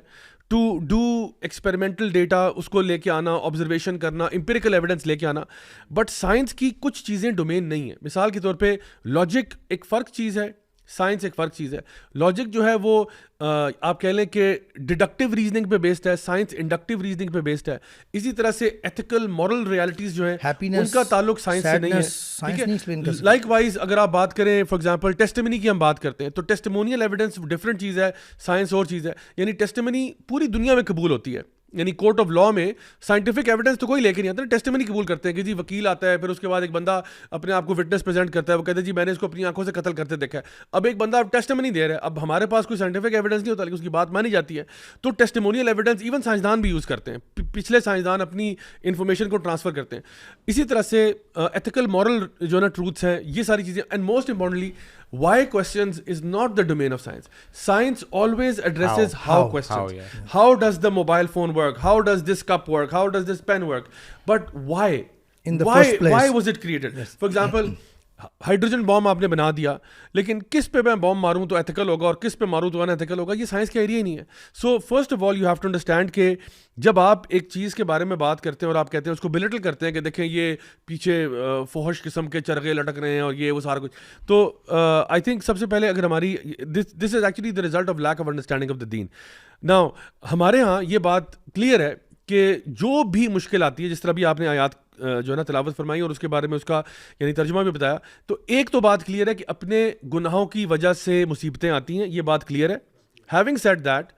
ٹو ڈو ایکسپیریمنٹل ڈیٹا, اس کو لے کے آنا, آبزرویشن کرنا, امپیریکل ایویڈنس لے کے آنا. بٹ سائنس کی کچھ چیزیں ڈومین نہیں ہیں. مثال کے طور پہ لاجک ایک فرق چیز ہے, سائنس ایک فرق چیز ہے. لاجک جو ہے وہ آپ کہہ لیں کہ ڈیڈکٹیو ریزننگ پہ بیسڈ ہے, سائنس انڈکٹیو ریزننگ پہ بیسڈ ہے. اسی طرح سے ایتھیکل مورل ریالٹیز جو ہیں ان کا تعلق سائنس سے نہیں ہے. ٹھیک ہے, لائک وائز اگر آپ بات کریں فار ایگزامپل ٹیسٹیمنی کی ہم بات کرتے ہیں, تو ٹیسٹیمونیل ایویڈنس ڈفرینٹ چیز ہے, سائنس اور چیز ہے. یعنی ٹیسٹیمنی پوری دنیا میں قبول ہوتی ہے, یعنی کورٹ آف لا میں سائنٹیفک ایویڈنس تو کوئی لے کے نہیں آتا, ٹیسٹیمنی قبول کرتے ہیں کہ جی وکیل آتا ہے, پھر اس کے بعد ایک بندہ اپنے آپ کو وٹنس پریزنٹ کرتا ہے, وہ کہتے ہیں جی میں نے اس کو اپنی آنکھوں سے قتل کرتے دیکھا ہے. اب ایک بندہ ٹیسٹیمنی دے رہا ہے, اب ہمارے پاس کوئی سائنٹیفک ایویڈنس نہیں ہوتا لیکن اس کی بات مانی جاتی ہے, تو ٹیسٹیمونیل ایویڈنس ایون سائنسدان بھی یوز کرتے ہیں, پچھلے سائنسدان اپنی انفارمیشن کو ٹرانسفر کرتے ہیں. اسی طرح سے ایتھیکل مورل جو نا ٹروتھس ہیں, یہ ساری چیزیں. And most importantly why questions is not the domain of science. Science always addresses how questions. How does the mobile phone work? How does this cup work? How does this pen work? But why? In the first place. Why was it created? Yes. For example, hydrogen bomb آپ نے بنا دیا, لیکن کس پہ میں بام ماروں تو ethical ہوگا اور کس پہ ماروں تو ان ایتھیکل ہوگا, یہ سائنس کا ایریا ہی نہیں ہے. So first of all you have to understand کہ جب آپ ایک چیز کے بارے میں بات کرتے ہیں اور آپ کہتے ہیں اس کو بلٹل کرتے ہیں کہ دیکھیں یہ پیچھے فحش قسم کے چرغے لٹک رہے ہیں اور یہ وہ سارا کچھ, تو آئی تھنک سب سے پہلے اگر ہماری this is actually the result of lack of understanding of the دین. ناؤ ہمارے ہاں یہ بات کلیئر ہے کہ جو بھی مشکل آتی ہے, جس طرح بھی آپ نے آیات جو ہے نا تلاوت فرمائی اور اس کے بارے میں اس کا یعنی ترجمہ بھی بتایا, تو ایک تو بات کلیئر ہے کہ اپنے گناہوں کی وجہ سے مصیبتیں آتی ہیں, یہ بات کلیئر ہے. Having said that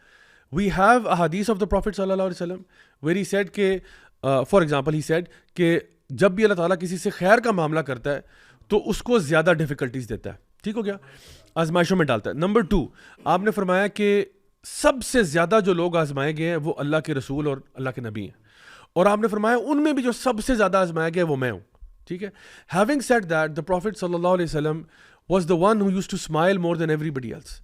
we have احادیث آف دا پروفٹ صلی اللہ علیہ وسلم ویئر ہی سیڈ کہ فار ایگزامپل ہی سیڈ کہ جب بھی اللہ تعالیٰ کسی سے خیر کا معاملہ کرتا ہے تو اس کو زیادہ ڈیفیکلٹیز دیتا ہے, ٹھیک ہو گیا, آزمائشوں میں ڈالتا ہے. نمبر 2 آپ نے فرمایا کہ سب سے زیادہ جو لوگ آزمائے گئے ہیں وہ اللہ کے رسول اور اللہ کے نبی ہیں, اور آپ نے فرمایا ان میں بھی جو سب سے زیادہ آزمایا گیا وہ میں ہوں, ٹھیک ہے. Having said that the prophet صلی اللہ علیہ وسلم was the one who used to smile more than everybody else,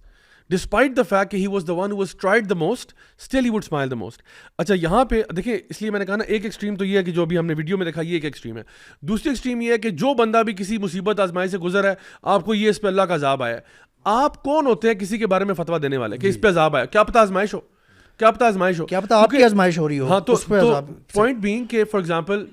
despite the fact کہ he was the one who was tried the most, still he would smile the most. اچھا یہاں پہ دیکھیں, اس لیے میں نے کہا نا ایک ایکسٹریم تو یہ ہے کہ جو بھی ہم نے ویڈیو میں دیکھا یہ ایک ایکسٹریم ہے. دوسری ایکسٹریم یہ ہے کہ جو بندہ بھی کسی مصیبت آزمائی سے گزر ہے, آپ کو یہ اس پہ اللہ کا عذاب آیا ہے, آپ کون ہوتے ہیں کسی کے بارے میں فتویٰ دینے والے کہ اس پہ عذاب آیا؟ کیا پتہ آزمائش ہو, کیا پتہ آزمائش ہو, کیا پتہ آپ کی آزمائش ہو رہی ہو. ہاں, تو پوائنٹ بینگ کہ فار ایگزامپل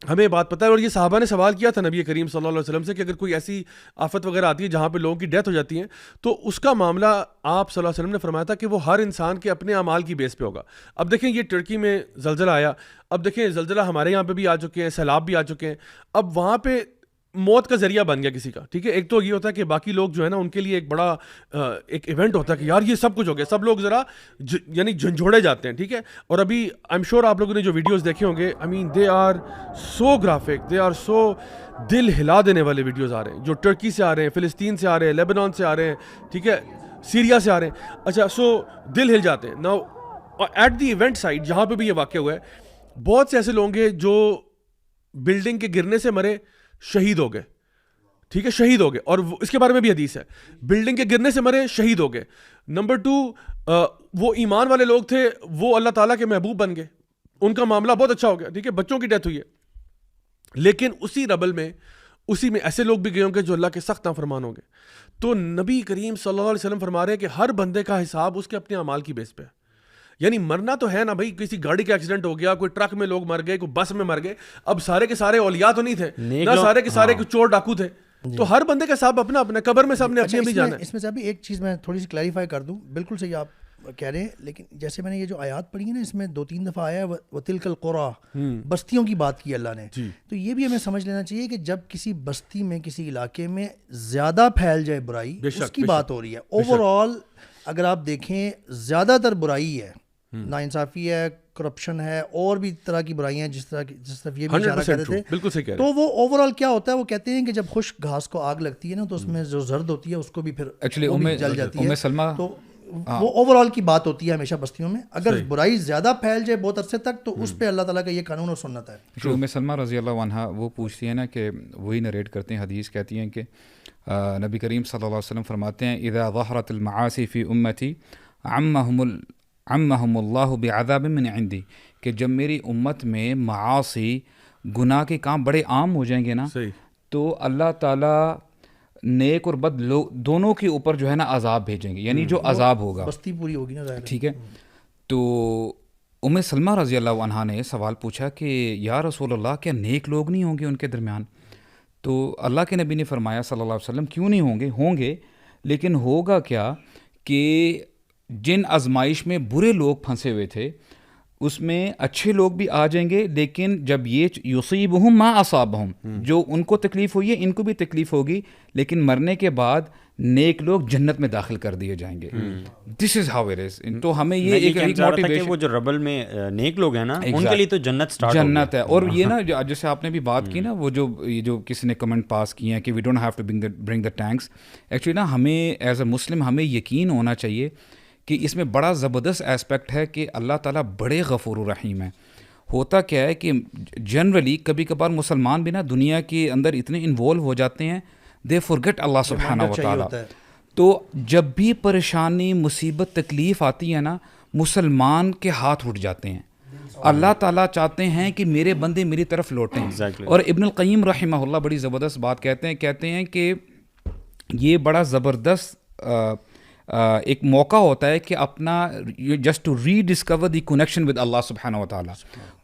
ہمیں بات پتہ ہے, اور یہ صحابہ نے سوال کیا تھا نبی کریم صلی اللہ علیہ وسلم سے کہ اگر کوئی ایسی آفت وغیرہ آتی ہے جہاں پہ لوگوں کی ڈیتھ ہو جاتی ہے تو اس کا معاملہ آپ صلی اللہ علیہ وسلم نے فرمایا تھا کہ وہ ہر انسان کے اپنے اعمال کی بیس پہ ہوگا. اب دیکھیں یہ ترکی میں زلزلہ آیا, اب دیکھیں زلزلہ ہمارے یہاں پہ بھی آ چکے ہیں, سیلاب بھی آ چکے ہیں, اب وہاں پہ موت کا ذریعہ بن گیا کسی کا, ٹھیک ہے. ایک تو یہ ہوتا ہے کہ باقی لوگ جو ہے نا ان کے لیے ایک بڑا ایک ایونٹ ہوتا ہے کہ یار یہ سب کچھ ہو گیا, سب لوگ ذرا یعنی جھنجھوڑے جاتے ہیں, ٹھیک ہے. اور ابھی آئی ایم شیور آپ لوگوں نے جو ویڈیوز دیکھے ہوں گے, I mean they are so graphic, they are so دل ہلا دینے والے ویڈیوز آ رہے ہیں جو ٹرکی سے آ رہے ہیں, فلسطین سے آ رہے ہیں, لیبنان سے آ رہے ہیں, ٹھیک ہے, سیریا سے آ رہے ہیں. اچھا سو دل ہل جاتے ہیں. Now at the event site جہاں پہ بھی یہ واقع ہوا ہے, بہت سے ایسے لوگ ہیں جو بلڈنگ کے گرنے سے مرے, شہید ہو گئے, ٹھیک ہے, شہید ہو گئے, اور اس کے بارے میں بھی حدیث ہے, بلڈنگ کے گرنے سے مرے, شہید ہو گئے. نمبر 2 وہ ایمان والے لوگ تھے, وہ اللہ تعالیٰ کے محبوب بن گئے, ان کا معاملہ بہت اچھا ہو گیا, ٹھیک ہے, بچوں کی ڈیتھ ہوئی ہے. لیکن اسی ربل میں اسی میں ایسے لوگ بھی گئے ہوں گے جو اللہ کے سخت نافرمان ہوں گے. تو نبی کریم صلی اللہ علیہ وسلم فرما رہے ہیں کہ ہر بندے کا حساب اس کے اپنے اعمال کی بیس پہ ہے. یعنی مرنا تو ہے نا بھائی, کسی گاڑی کا ایکسیڈنٹ ہو گیا, کوئی ٹرک میں لوگ مر گئے, کوئی بس میں مر گئے, اب سارے کے سارے اولیاء تو نہیں تھے, نہ سارے کے سارے چور ڈاکو تھے, تو ہر بندے کا حساب اپنا اپنا, قبر میں سب نے اپنی اپنی جانا ہے. اس میں سے ابھی ایک چیز میں تھوڑی سی کلیریفائی کر دوں, بالکل صحیح آپ کہہ رہے ہیں, لیکن جیسے میں نے یہ جو آیات پڑھی ہے نا, اس میں 2-3 دفعہ آیا ہے وَتِلْكَ الْقُرَىٰ, بستیوں کی بات کی اللہ نے. تو یہ بھی ہمیں سمجھ لینا چاہیے کہ جب کسی بستی میں کسی علاقے میں زیادہ پھیل جائے برائی, اس کی بات ہو رہی ہے. اوور آل اگر آپ دیکھیں زیادہ تر برائی ہے, ناانصافی ہے, کرپشن ہے, اور بھی طرح کی برائیاں جس طرف یہ بھی اشارہ کرتے تھے. تو وہ اوور آل کیا ہوتا ہے, وہ کہتے ہیں کہ جب خشک گھاس کو آگ لگتی ہے نا, تو اس میں جو زرد ہوتی ہے اس کو بھی پھر ایکچولی جل جاتی ہے. تو وہ اوور آل کی بات ہوتی ہے ہمیشہ بستیوں میں. اگر برائی زیادہ پھیل جائے بہت عرصے تک, تو اس پہ اللہ تعالیٰ کا یہ قانون اور سنت ہے. ام سلمہ رضی اللہ عنہا وہ پوچھتی ہیں نا, کہ وہی نریٹ کرتے ہیں حدیث, کہتی ہیں کہ نبی کریم صلی اللہ علیہ وسلم فرماتے ہیں اذا ظہرت المعاصی فی امتی عمہم اللہ بعذاب من عندی, کہ جب میری امت میں معاصی گناہ کے کام بڑے عام ہو جائیں گے نا, تو اللہ تعالیٰ نیک اور بد لوگ دونوں کے اوپر جو ہے نا عذاب بھیجیں گے, یعنی جو عذاب ہوگا بستی پوری ہوگی نا, ٹھیک ہے. تو ام سلمہ رضی اللہ عنہا نے سوال پوچھا کہ یا رسول اللہ, کیا نیک لوگ نہیں ہوں گے ان کے درمیان؟ تو اللہ کے نبی نے فرمایا صلی اللہ علیہ وسلم, کیوں نہیں ہوں گے, ہوں گے, لیکن ہوگا کیا کہ جن آزمائش میں برے لوگ پھنسے ہوئے تھے اس میں اچھے لوگ بھی آ جائیں گے, لیکن جب یہ یصیبہم ما اصابہم, جو ان کو تکلیف ہوئی ہے ان کو بھی تکلیف ہوگی, لیکن مرنے کے بعد نیک لوگ جنت میں داخل کر دیے جائیں گے. دس از ہاؤ اٹ از. تو ہمیں یہ ایک موٹیویشن, وہ جو ربل میں نیک لوگ ہیں نا, ان کے لیے تو جنت ہے. اور یہ نا جیسے آپ نے بھی بات کی نا, وہ جو کسی نے کمنٹ پاس کیے ہیں کہ we don't have to bring the tanks, actually نا ہمیں ایز اے مسلم ہمیں یقین ہونا چاہیے کہ اس میں بڑا زبردست ایسپیکٹ ہے کہ اللہ تعالیٰ بڑے غفور الرحیم ہیں. ہوتا کیا ہے کہ جنرلی کبھی کبھار مسلمان بھی نا دنیا کے اندر اتنے انوالو ہو جاتے ہیں, دے فورگیٹ اللہ سبحانہ و تعالیٰ. تو جب بھی پریشانی مصیبت تکلیف آتی ہے نا, مسلمان کے ہاتھ اٹھ جاتے ہیں. اللہ تعالیٰ چاہتے ہیں کہ میرے بندے میری طرف لوٹیں. اور ابن القیم رحمہ اللہ بڑی زبردست بات کہتے ہیں کہ یہ بڑا زبردست ایک موقع ہوتا ہے کہ اپنا just to rediscover the connection with Allah سبحانہ و تعالیٰ.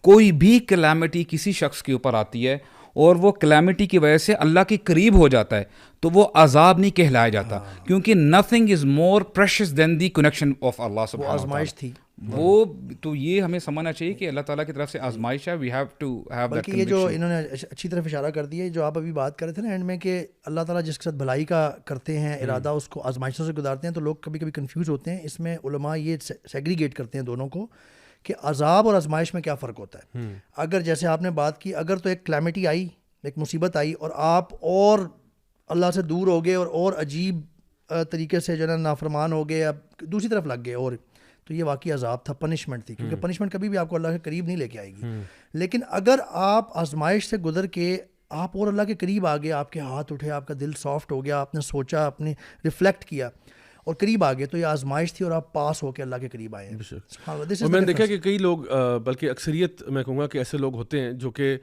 کوئی بھی کلیمٹی کسی شخص کے اوپر آتی ہے اور وہ کلیمٹی کی وجہ سے اللہ کے قریب ہو جاتا ہے, تو وہ عذاب نہیں کہلایا جاتا, کیونکہ nothing is more precious than the connection of Allah سبحانہ و تعالیٰ. تھی وہ تو یہ ہمیں سمجھنا چاہیے کہ اللہ تعالیٰ کی طرف سے آزمائش ہے. We have to have that conviction. یہ جو انہوں نے اچھی طرف اشارہ کر دیا, جو آپ ابھی بات کر رہے تھے نا اینڈ میں, کہ اللہ تعالیٰ جس کے ساتھ بھلائی کا کرتے ہیں ارادہ, اس کو آزمائشوں سے گزارتے ہیں, تو لوگ کبھی کبھی کنفیوز ہوتے ہیں. اس میں علماء یہ سیگریگیٹ کرتے ہیں دونوں کو, کہ عذاب اور آزمائش میں کیا فرق ہوتا ہے. اگر جیسے آپ نے بات کی, اگر تو ایک کلیمٹی آئی, ایک مصیبت آئی, اور آپ اور اللہ سے دور ہو گئے اور عجیب طریقے سے جو ہے نا نافرمان ہو گئے, اب دوسری طرف لگ گئے, اور تو یہ واقعی عذاب تھا, پنشمنٹ تھی, کیونکہ پنشمنٹ کبھی بھی آپ کو اللہ کے قریب نہیں لے کے آئے گی. لیکن اگر آپ آزمائش سے گزر کے آپ اور اللہ کے قریب آ گئے, آپ کے ہاتھ اٹھے, آپ کا دل سافٹ ہو گیا, آپ نے سوچا, آپ نے ریفلیکٹ کیا اور قریب آ گئے, تو یہ آزمائش تھی اور آپ پاس ہو کے اللہ کے قریب آئے ہیں. اور میں نے دیکھا کہ کئی لوگ, بلکہ اکثریت میں کہوں گا کہ ایسے لوگ ہوتے ہیں جو کہ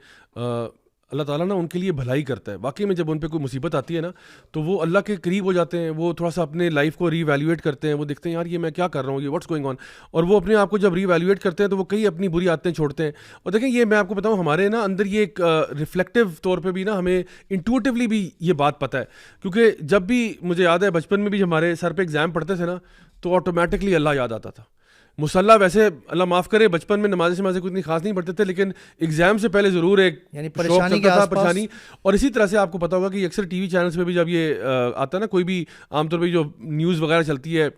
اللہ تعالیٰ نا ان کے لیے بھلائی کرتا ہے. واقعی میں جب ان پہ کوئی مصیبت آتی ہے نا, تو وہ اللہ کے قریب ہو جاتے ہیں, وہ تھوڑا سا اپنے لائف کو ری ایویلویٹ کرتے ہیں, وہ دیکھتے ہیں یار یہ میں کیا کر رہا ہوں, یہ واٹس گوئنگ آن, اور وہ اپنے آپ کو جب ری ایویلویٹ کرتے ہیں تو وہ کئی اپنی بری عادتیں چھوڑتے ہیں. اور دیکھیں یہ میں آپ کو بتاؤں, ہمارے نا اندر یہ ایک ریفلیکٹیو طور پہ بھی نا ہمیں انٹویٹیولی بھی یہ بات پتہ ہے, کیونکہ جب بھی مجھے یاد ہے بچپن میں بھی ہمارے سر پہ ایگزام پڑھتے تھے نا, تو آٹومیٹکلی اللہ یاد آتا تھا. مصالحہ ویسے اللہ معاف کرے بچپن میں نماز کوئی اتنی خاص نہیں پڑھتے تھے, لیکن ایگزام سے پہلے ضرور ایک یعنی پریشانی. اور اسی طرح سے آپ کو پتا ہوگا کہ اکثر ٹی وی چینلز پہ بھی جب یہ آتا ہے نا, کوئی بھی عام طور پہ جو نیوز وغیرہ چلتی ہے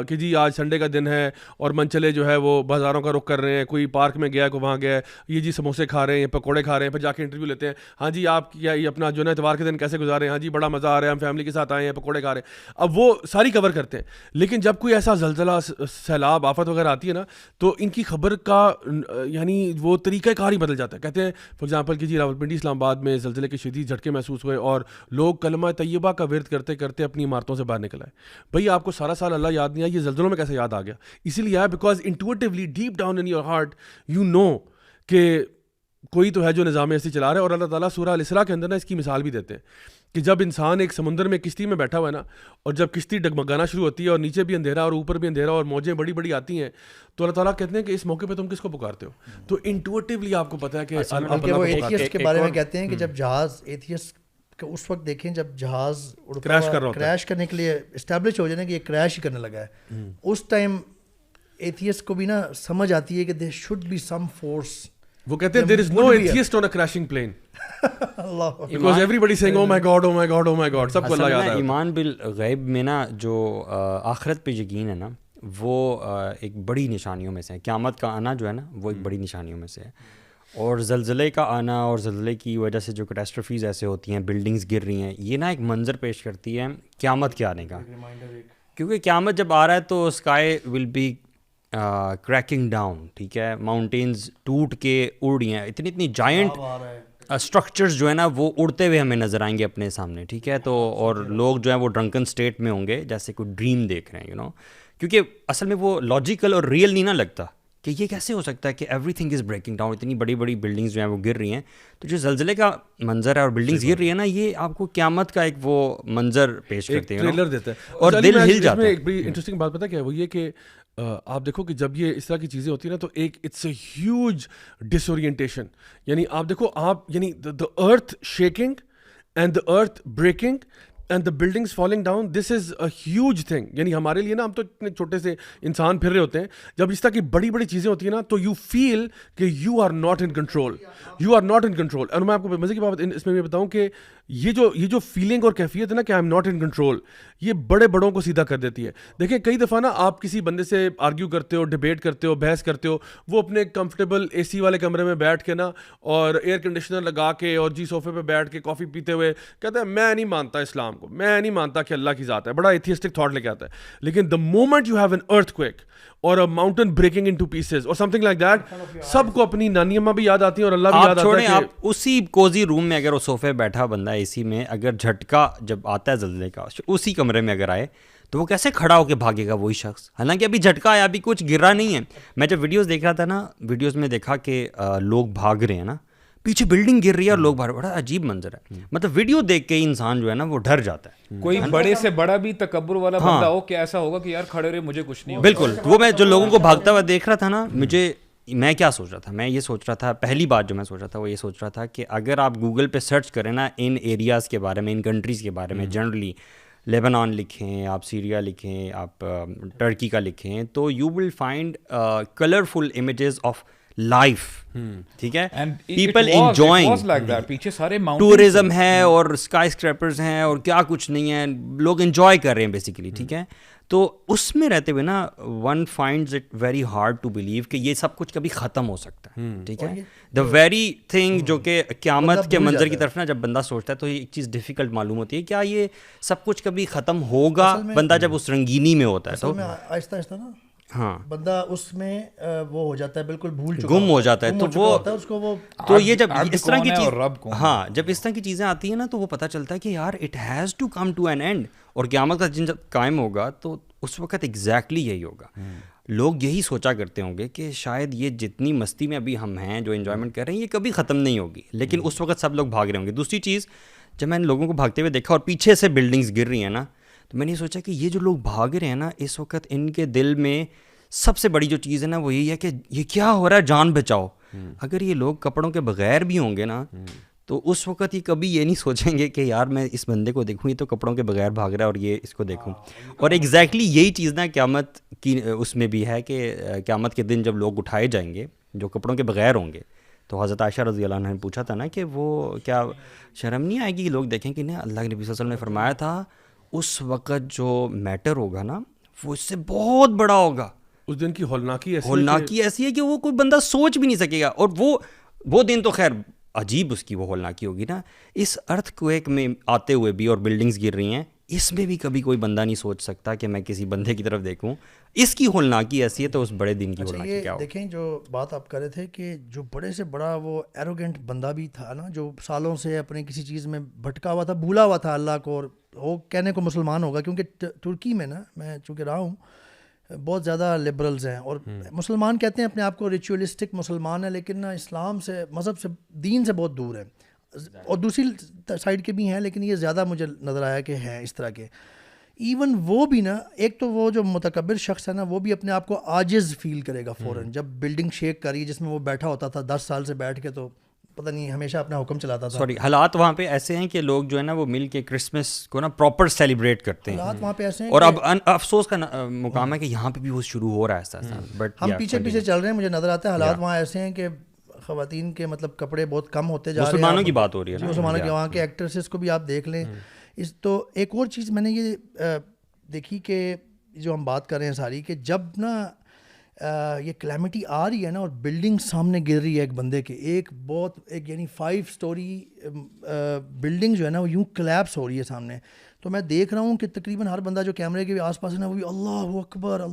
کہ جی آج سنڈے کا دن ہے اور منچلے جو ہے وہ بازاروں کا رخ کر رہے ہیں, کوئی پارک میں گیا ہے, کوئی وہاں گیا ہے, یہ جی سموسے کھا رہے ہیں, پکوڑے کھا رہے ہیں, پھر جا کے انٹرویو لیتے ہیں, ہاں جی آپ کیا یہ اپنا جو ہے اتوار کے دن کیسے گزارے ہیں, ہاں جی بڑا مزہ آ رہا ہے, ہم فیملی کے ساتھ آئے ہیں, پکوڑے کھا رہے ہیں. اب وہ ساری کور کرتے ہیں, لیکن جب کوئی ایسا زلزلہ, سیلاب, آفت وغیرہ آتی ہے نا, تو ان کی خبر کا یعنی وہ طریقہ کار ہی بدل جاتا ہے. کہتے ہیں فار ایگزامپل کہ جی راولپنڈی اسلام آباد میں زلزلے کے شدید جھٹکے محسوس ہوئے اور لوگ کلمہ طیبہ کا ورد کرتے کرتے اپنی عمارتوں سے باہر نکل آئے. بھائی آپ کو سارا سال اللہ یاد نہیں آیا, یہ زلزلوں میں کیسے یاد آ گیا؟ اسی لیے آیا because intuitively deep down in your heart you know کہ کوئی تو ہے جو نظام ایسی چلا رہا ہے. اور اللہ تعالیٰ سورہ الاسراء کے اندر نا اس کی مثال بھی دیتے ہیں کہ جب انسان ایک سمندر میں کشتی میں بیٹھا ہوا ہے نا, اور جب کشتی ڈگمگانا شروع ہوتی ہے اور نیچے بھی اندھیرا اور اوپر بھی اندھیرا اور موجیں بڑی بڑی آتی ہیں, تو اللہ تعالیٰ کہتے ہیں کہ اس موقع پہ تم کس کو پکارتے ہو. تو انٹویٹیولی آپ کو پتہ ہے کہ وہ ایتھیسٹ کے بارے میں کہتے ہیں کہ جب جہاز ایتھیسٹ اس وقت دیکھیں جب جہاز کریش کرنے کے لیے اسٹیبلش ہو جائے نا کہ یہ کریش ہی کرنے لگا ہے, اس ٹائم ایتھیسٹ کو بھی نا سمجھ آتی ہے کہ there should be some force. وہ کہتے ہیں there is no atheist on a crashing plane because everybody saying oh my god oh my god oh my god. سب کو اللہ یاد ہے. ایمان بالغیب میں نا جو آخرت پہ یقین ہے نا, وہ ایک بڑی نشانیوں میں سے ہے. قیامت کا آنا جو ہے نا وہ ایک بڑی نشانیوں میں سے ہے. اور زلزلے کا آنا اور زلزلے کی وجہ سے جو کیٹاسٹرفیز ایسے ہوتی ہیں, بلڈنگز گر رہی ہیں, یہ نا ایک منظر پیش کرتی ہے قیامت کے آنے کا. کیونکہ قیامت جب آ رہا ہے تو sky will be cracking down, ٹھیک ہے, ماؤنٹینز ٹوٹ کے اڑ رہی ہیں, اتنی جائنٹ اسٹرکچرز جو ہے نا وہ اڑتے ہوئے ہمیں نظر آئیں گے اپنے سامنے, ٹھیک ہے. تو اور لوگ جو ہیں وہ ڈرنکن اسٹیٹ میں ہوں گے جیسے کوئی ڈریم دیکھ رہے ہیں, کیونکہ اصل میں وہ لاجیکل اور ریئل نہیں نہ لگتا کہ یہ کیسے ہو سکتا ہے کہ every thing is breaking down, اتنی بڑی بڑی بلڈنگز جو ہیں وہ گر رہی ہیں. تو جو زلزلے کا منظر ہے اور بلڈنگز گر رہی ہیں نا, یہ آپ کو قیامت کا ایک وہ منظر پیش کرتے ہیں, ٹریلر دیتا ہے اور دل ہل جاتا ہے. ایک بڑی انٹرسٹنگ بات پتہ کیا ہے, وہ یہ کہ آپ دیکھو کہ جب یہ اس طرح کی چیزیں ہوتی ہیں نا تو ایک it's a huge disorientation. یعنی آپ دیکھو آپ یعنی the earth shaking and the earth breaking and the buildings falling down, this is a huge thing. یعنی ہمارے لیے نا ہم تو اتنے چھوٹے سے انسان پھر رہے ہوتے ہیں, جب اس طرح کی بڑی بڑی چیزیں ہوتی ہیں نا تو یو فیل کہ you are not in control, you are not in control. اور میں آپ کو مزے کی بات اس میں یہ بتاؤں کہ یہ جو فیلنگ اور کیفیت ہے نا کہ I am not in control, یہ بڑے بڑوں کو سیدھا کر دیتی ہے. دیکھیں کئی دفعہ نا آپ کسی بندے سے آرگیو کرتے ہو, ڈبیٹ کرتے ہو, بحث کرتے ہو, وہ اپنے کمفرٹیبل اے سی والے کمرے میں بیٹھ کے نا اور ایئر کنڈیشنر لگا کے اور جی صوفے پہ بیٹھ کے کافی پیتے ہوئے کہتا ہے میں نہیں مانتا اسلام کو, میں نہیں مانتا کہ اللہ کی ذات ہے, بڑا ایتھیسٹک تھاٹ لے کے آتا ہے. لیکن دا moment you have an earth quick اور a mountain breaking into pieces or something like that, سب کو اپنی نانی اماں بھی یاد آتی ہیں اور اللہ بھی یاد آتا ہے. آپ اسی کوزی روم میں اگر وہ صوفے بیٹھا بندہ اے سی میں, اگر جھٹکا جب آتا ہے زلزلے کا اسی کمرے میں اگر آئے تو وہ کیسے کھڑا ہو کے بھاگے گا وہی شخص, حالانکہ ابھی جھٹکا آیا, ابھی کچھ گرا نہیں ہے. میں جب ویڈیوز دیکھ رہا تھا نا, ویڈیوز میں دیکھا کہ لوگ بھاگ رہے ہیں نا, پیچھے بلڈنگ گر رہی ہے اور لوگ بھاگ, بڑا عجیب منظر ہے. مطلب ویڈیو دیکھ کے انسان جو ہے نا وہ ڈر جاتا ہے. کوئی بڑے سے بڑا بھی تکبر والا بندہ ہو کہ ایسا ہوگا کہ یار کھڑے رہے مجھے کچھ نہیں. بالکل, وہ میں جو لوگوں کو بھاگتا ہوا دیکھ رہا تھا نا, میں کیا سوچ رہا تھا, میں یہ سوچ رہا تھا, پہلی بات جو میں سوچ رہا تھا وہ یہ سوچ رہا تھا کہ اگر آپ گوگل پہ سرچ کریں نا ان ایریاز کے بارے میں, ان کنٹریز کے بارے میں, جنرلی لیبنان لکھیں, آپ سیریا لکھیں, آپ ٹرکی کا لکھیں, تو you will find colourful images of life, ٹھیک ہے, پیپل انجوائنگ, پیچھے سارے ٹورزم ہے اور اسکائی اسکریپرز ہیں اور کیا کچھ نہیں ہے, لوگ انجوائے کر رہے ہیں بیسیکلی, ٹھیک ہے. تو اس میں رہتے ہوئے نا one finds it very hard to believe کہ یہ سب کچھ کبھی ختم ہو سکتا ہے, ٹھیک ہے. دا ویری تھنگ جو کہ قیامت کے منظر کی طرف نا جب بندہ سوچتا ہے تو یہ ایک چیز ڈیفیکلٹ معلوم ہوتی ہے, کیا یہ سب کچھ کبھی ختم ہوگا, بندہ جب اس رنگینی میں ہوتا ہے تو آہستہ آہستہ نا ہاں بندہ اس میں وہ ہو جاتا ہے, بالکل بھول چکا, گم ہو جاتا ہے. تو وہ اس کو وہ تو یہ جب اس طرح کی چیز, ہاں جب اس طرح کی چیزیں آتی ہیں نا تو وہ پتہ چلتا ہے کہ یار it has to come to an end, اور قیامت کا دن جب قائم ہوگا تو اس وقت ایگزیکٹلی یہی ہوگا. لوگ یہی سوچا کرتے ہوں گے کہ شاید یہ جتنی مستی میں ابھی ہم ہیں, جو انجوائمنٹ کر رہے ہیں, یہ کبھی ختم نہیں ہوگی, لیکن اس وقت سب لوگ بھاگ رہے ہوں گے. دوسری چیز, جب میں نے لوگوں کو بھاگتے ہوئے دیکھا اور پیچھے سے بلڈنگز گر رہی ہیں نا, تو میں نے سوچا کہ یہ جو لوگ بھاگ رہے ہیں نا, اس وقت ان کے دل میں سب سے بڑی جو چیز ہے نا وہ یہی ہے کہ یہ کیا ہو رہا ہے, جان بچاؤ. اگر یہ لوگ کپڑوں کے بغیر بھی ہوں گے نا تو اس وقت یہ کبھی یہ نہیں سوچیں گے کہ یار میں اس بندے کو دیکھوں, یہ تو کپڑوں کے بغیر بھاگ رہا ہے اور یہ اس کو دیکھوں. اور ایگزیکٹلی یہی چیز نا قیامت کی اس میں بھی ہے کہ قیامت کے دن جب لوگ اٹھائے جائیں گے جو کپڑوں کے بغیر ہوں گے, تو حضرت عائشہ رضی اللہ عنہ نے پوچھا تھا نا کہ وہ کیا شرم نہیں آئے گی کہ لوگ دیکھیں کہ نہیں, اللہ کے نبی صلی اللہ علیہ وسلم نے فرمایا تھا اس وقت جو میٹر ہوگا نا وہ اس سے بہت بڑا ہوگا. اس دن کی ہولناکی ایسی ہے کہ وہ کوئی بندہ سوچ بھی نہیں سکے گا. اور وہ دن تو خیر عجیب اس کی وہ ہولناکی ہوگی نا. اس ارتھ کویک میں آتے ہوئے بھی اور بلڈنگز گر رہی ہیں, اس میں بھی کبھی کوئی بندہ نہیں سوچ سکتا کہ میں کسی بندے کی طرف دیکھوں. اس کی ہولناکی ایسی ہے تو اس بڑے دن کی ہولناکی کیا ہو. دیکھیں جو بات آپ کر رہے تھے کہ جو بڑے سے بڑا وہ ایروگینٹ بندہ بھی تھا نا, جو سالوں سے اپنے کسی چیز میں بھٹکا ہوا تھا, بھولا ہوا تھا اللہ کو, اور وہ کہنے کو مسلمان ہوگا, کیونکہ ترکی میں نا میں چونکہ رہا ہوں, بہت زیادہ لبرلز ہیں, اور مسلمان کہتے ہیں اپنے آپ کو ریچولسٹک مسلمان ہے, لیکن نا اسلام سے, مذہب سے, دین سے بہت دور ہے. اور دوسری سائڈ کے بھی ہیں, لیکن یہ زیادہ مجھے نظر آیا کہ ہیں اس طرح کے. ایون وہ بھی نا, ایک تو وہ جو متکبر شخص ہے نا, وہ بھی اپنے آپ کو عاجز فیل کرے گا فوراً جب بلڈنگ شیک کری جس میں وہ بیٹھا ہوتا تھا 10 سال سے بیٹھ کے, تو پتہ نہیں ہمیشہ اپنا حکم چلاتا تھا. سوری, حالات وہاں پہ ایسے ہیں کہ لوگ جو ہے نا وہ مل کے کرسمس کو نا پراپر سیلیبریٹ کرتے ہیں. حالات وہاں پہ ایسے ہیں, اور اب افسوس کا مقام ہے کہ یہاں پہ بھی وہ شروع ہو رہا ہے ایسا. بٹ ہم پیچھے پیچھے چل رہے ہیں. مجھے نظر آتا ہے حالات وہاں ایسے ہیں کہ خواتین کے مطلب کپڑے بہت کم ہوتے جا رہے ہیں. مسلمانوں کی بات ہو رہی ہے نا, مسلمانوں کے, وہاں کے ایکٹریسز کو بھی آپ دیکھ لیں. اس تو ایک اور چیز میں نے یہ دیکھی کہ جو ہم بات کر رہے ہیں ساری, کہ جب نا یہ کلیمٹی آ رہی ہے نا, اور بلڈنگ سامنے گر رہی ہے ایک بندے کے, ایک یعنی 5 اسٹوری بلڈنگ جو ہے نا وہ یوں کلیپس ہو رہی ہے سامنے. تو میں دیکھ رہا ہوں کہ تقریباً ہر بندہ جو کیمرے کے آس پاس ہے نا, وہ بھی اللہ اکبر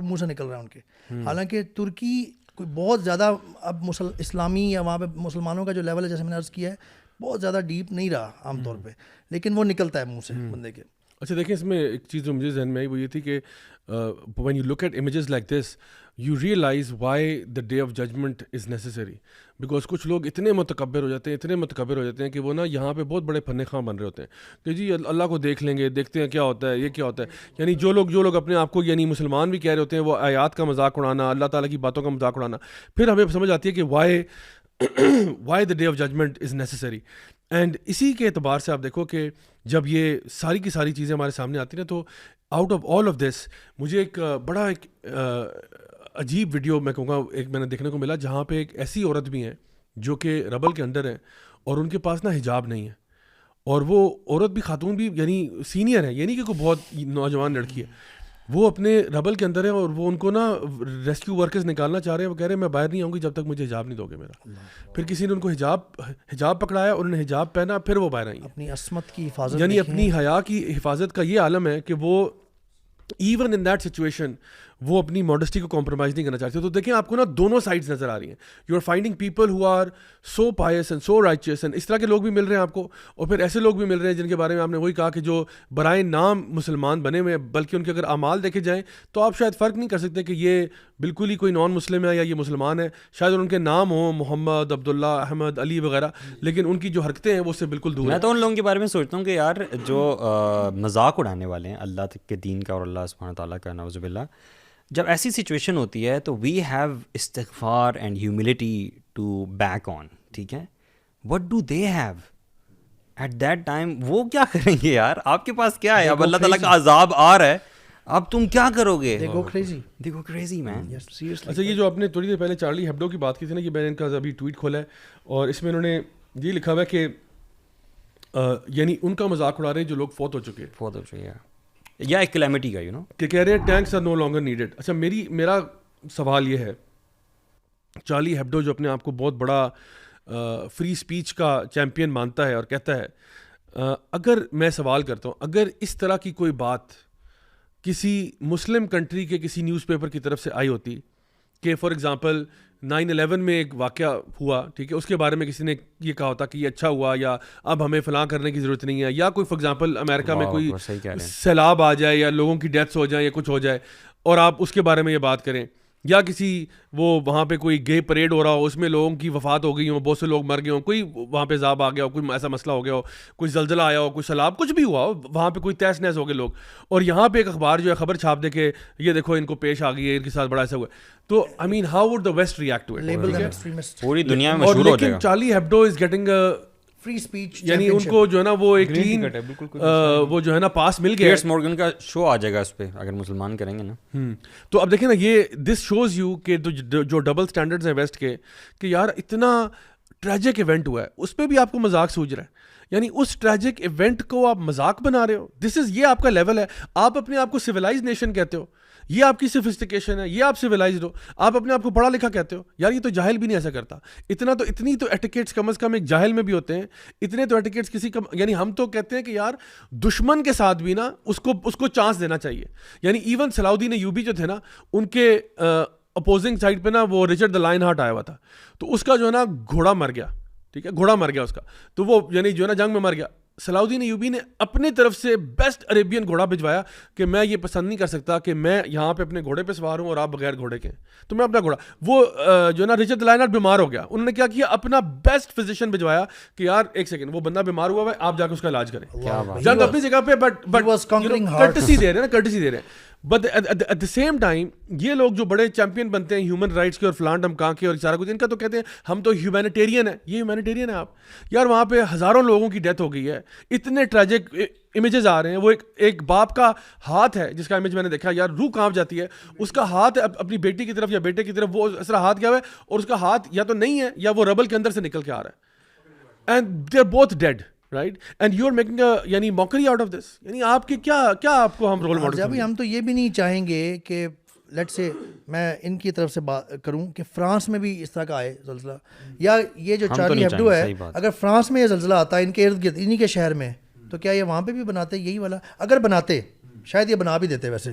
منہ سے نکل رہا ہے ان کے. حالانکہ ترکی کوئی بہت زیادہ اب اسلامی یا وہاں پہ مسلمانوں کا جو لیول ہے, جیسے میں نے عرض کیا ہے, بہت زیادہ ڈیپ نہیں رہا عام طور پہ, لیکن وہ نکلتا ہے منہ سے بندے کے. اچھا دیکھیں, اس میں ایک چیز جو مجھے ذہن میں آئی وہ یہ تھی کہ when you look at images like this you realize why the day of judgement is necessary, because کچھ لوگ اتنے متکبر ہو جاتے ہیں کہ وہ نا یہاں پہ بہت بڑے فن خواہ بن رہے ہوتے ہیں کہ جی اللہ کو دیکھ لیں گے, دیکھتے ہیں کیا ہوتا ہے, یہ کیا ہوتا ہے. یعنی جو لوگ اپنے آپ کو یعنی مسلمان بھی کہہ رہے ہوتے ہیں, وہ آیات کا مذاق اڑانا, اللہ تعالیٰ کی باتوں کا مذاق اڑانا. پھر ہمیں سمجھ آتی ہے کہ why the day of judgement is necessary. And اسی کے اعتبار سے آپ دیکھو کہ جب یہ ساری کی ساری چیزیں ہمارے سامنے آتی ہیں تو out of all of this مجھے ایک بڑا ایک عجیب ویڈیو میں کہوں گا ایک میں نے دیکھنے کو ملا, جہاں پہ ایک ایسی عورت بھی ہیں جو کہ ربل کے انڈر ہیں, اور ان کے پاس نا حجاب نہیں ہے, اور وہ عورت بھی, خاتون بھی, یعنی سینئر ہے, یہ نہیں کہ کوئی بہت نوجوان لڑکی ہے, وہ اپنے ربل کے اندر ہے, اور وہ ان کو نا ریسکیو ورکرز نکالنا چاہ رہے ہیں. وہ کہہ رہے ہیں میں باہر نہیں آؤں گی جب تک مجھے حجاب نہیں دو گے میرا. پھر کسی نے ان کو حجاب پکڑایا, انہوں نے حجاب پہنا, پھر وہ باہر آئی ہیں. اپنی عصمت کی حفاظت, یعنی اپنی حیا کی حفاظت کا یہ عالم ہے کہ وہ ایون ان دیٹ سچویشن وہ اپنی ماڈسٹی کو کمپرومائز نہیں کرنا چاہتے. تو دیکھیں آپ کو نا دونوں سائڈز نظر آ رہی ہیں. You are finding people who are so pious and so righteous, and اس طرح کے لوگ بھی مل رہے ہیں آپ کو, اور پھر ایسے لوگ بھی مل رہے ہیں جن کے بارے میں آپ نے وہی کہا کہ جو برائے نام مسلمان بنے ہوئے ہیں, بلکہ ان کے اگر اعمال دیکھے جائیں تو آپ شاید فرق نہیں کر سکتے کہ یہ بالکل ہی کوئی نان مسلم ہے یا یہ مسلمان ہے. شاید ان کے نام ہوں محمد, عبداللہ, احمد, علی وغیرہ, لیکن ان کی جو حرکتیں ہیں وہ اس سے بالکل دور ہیں. میں تو ان لوگوں کے بارے میں سوچتا ہوں کہ یار جو مذاق اڑانے والے ہیں اللہ کے دین کا اور اللہ سبحانہ تعالیٰ کا, نعوذ باللہ, جب ایسی سچویشن ہوتی ہے تو وی ہیو استغفار and humility to back on, ٹھیک ہے. What do they have at that time? وہ کیا کریں گے یار؟ آپ کے پاس کیا ہے؟ اب اللہ تعالیٰ کا عذاب آ رہا ہے, اب تم کیا کرو گے؟ they go crazy man. اچھا, یہ جو آپ نے تھوڑی دیر پہلے چارلی ہیبڈو کی بات کی تھی نا, کہ میں نے ان کا ابھی ٹویٹ کھولا ہے, اور اس میں انہوں نے یہ لکھا ہوا ہے کہ یعنی ان کا مذاق اڑا رہے ہیں جو لوگ فوت ہو چکے ہیں, یا ایک کلیمٹی کا, کہ کہہ رہے ہیں thanks are no longer needed. اچھا, میرا سوال یہ ہے, چارلی ہیبڈو جو اپنے آپ کو بہت بڑا فری اسپیچ کا چیمپئن مانتا ہے اور کہتا ہے, اگر میں سوال کرتا ہوں, اگر اس طرح کی کوئی بات کسی مسلم کنٹری کے کسی نیوز پیپر کی طرف سے آئی ہوتی کہ فار ایگزامپل 9/11 میں ایک واقعہ ہوا, ٹھیک ہے, اس کے بارے میں کسی نے یہ کہا ہوتا کہ یہ اچھا ہوا, یا اب ہمیں فلاں کرنے کی ضرورت نہیں ہے, یا کوئی فار ایگزامپل امریکہ میں کوئی سیلاب آ جائے یا لوگوں کی ڈیتھس ہو جائیں یا کچھ ہو جائے, اور آپ اس کے بارے میں یہ بات کریں, یا کسی وہ وہاں پہ کوئی گے پریڈ ہو رہا ہو, اس میں لوگوں کی وفات ہو گئی ہوں, بہت سے لوگ مر گئے ہوں, کوئی وہاں پہ عذاب آ گیا ہو, کوئی ایسا مسئلہ ہو گیا ہو, کوئی زلزلہ آیا ہو, کوئی سیلاب, کچھ بھی ہوا ہو, وہاں پہ کوئی تہس نہس ہو گئے لوگ, اور یہاں پہ ایک اخبار جو ہے خبر چھاپ دے کہ یہ دیکھو ان کو پیش آ گئی ہے, ان کے ساتھ بڑا ایسا ہوا ہے. تو I mean how would the West react to it? پوری دنیا میں مشہور ہو جائے گا. Charlie Hebdo is getting free speech, یعنی ان کو جو ہے نا وہ ایک کلین وہ جو ہے نا پاس مل گیا. پیئرس مورگن کا شو آ جائے گا اس پہ اگر مسلمان کریں گے نا. تو اب دیکھیں نا, یہ دس شوز یو کہ جو ڈبل اسٹینڈرڈز ہیں ویسٹ کے, کہ یار اتنا ٹریجک ایونٹ ہوا ہے, اس پہ بھی آپ کو مذاق سوچ رہا ہے. یعنی اس ٹریجک ایونٹ کو آپ مذاق بنا رہے ہو. یہ آپ کا لیول ہے. آپ اپنے آپ کو سویلائز نیشن کہتے ہو, یہ آپ کی سوفسٹیکیشن ہے, یہ آپ سویلائزڈ ہو. آپ اپنے آپ کو پڑھا لکھا کہتے ہو, یار یہ تو جاہل بھی نہیں ایسا کرتا. اتنی تو ایٹیکیٹس کم از کم ایک جاہل میں بھی ہوتے ہیں, اتنے تو ایٹیکیٹس کسی کم, یعنی ہم تو کہتے ہیں کہ یار دشمن کے ساتھ بھی نا اس کو چانس دینا چاہیے. یعنی ایون صلاح الدین ایوبی جو تھے نا, ان کے اپوزنگ سائڈ پہ نا وہ رچرڈ دا لائن ہارٹ آیا ہوا تھا, تو اس کا جو ہے نا گھوڑا مر گیا, ٹھیک ہے, گھوڑا مر گیا اس کا, تو وہ یعنی جو ہے نا جنگ میں مر گیا. صلاح ایوبی نے اپنے طرف سے بیسٹ عربین گھوڑا بھجوایا کہ میں یہ پسند نہیں کر سکتا کہ میں یہاں پہ اپنے گھوڑے پہ سوار ہوں اور آپ بغیر گھوڑے کے, تو میں اپنا گھوڑا, وہ جو ہے نا رچرڈ لائنارڈ بیمار ہو گیا, انہوں نے کیا کیا, اپنا بیسٹ فزیشین بھجوایا کہ یار ایک سیکنڈ وہ بندہ بیمار ہوا ہے, آپ جا کے اس کا علاج کریں. جنگ اپنی جگہ پہ, بٹ کرٹسی دے رہے ہیں نا, کرٹسی دے رہے ہیں. But at the same time یہ لوگ جو بڑے چیمپئن بنتے ہیں ہیومن رائٹس کے اور فلان ڈمکا کے اور سارا کچھ, ان کا تو کہتے ہیں ہم تو ہیومینیٹیرین ہیں. یہ ہیومینیٹیرین ہے آپ یار؟ وہاں پہ ہزاروں لوگوں کی ڈیتھ ہو گئی ہے, اتنے ٹریجک امیجز آ رہے ہیں. وہ ایک باپ کا ہاتھ ہے جس کا امیج میں نے دیکھا, یار روح کانپ جاتی ہے. اس کا ہاتھ ہے اپنی بیٹی کی طرف یا بیٹے کی طرف, وہ اس طرح ہاتھ کیا ہوا ہے اور اس کا ہاتھ یا تو نہیں ہے یا وہ ربل کے اندر سے نکل کے آ رہا ہے, and they are both dead, right, and you are making یعنی موکری آؤٹ آف دس. یعنی آپ کی کیا آپ کو ہم رول ماڈل. ابھی ہم تو یہ بھی نہیں چاہیں گے کہ لیٹ سے میں ان کی طرف سے بات کروں کہ فرانس میں بھی اس طرح کا آئے زلزلہ, یا یہ جو چارلی ہیبڈو ہے, اگر فرانس میں یہ زلزلہ آتا ہے ان کے ارد گرد انہی کے شہر میں, تو کیا یہ وہاں پہ بھی بناتے یہی والا؟ اگر بناتے, شاید یہ بنا بھی دیتے, ویسے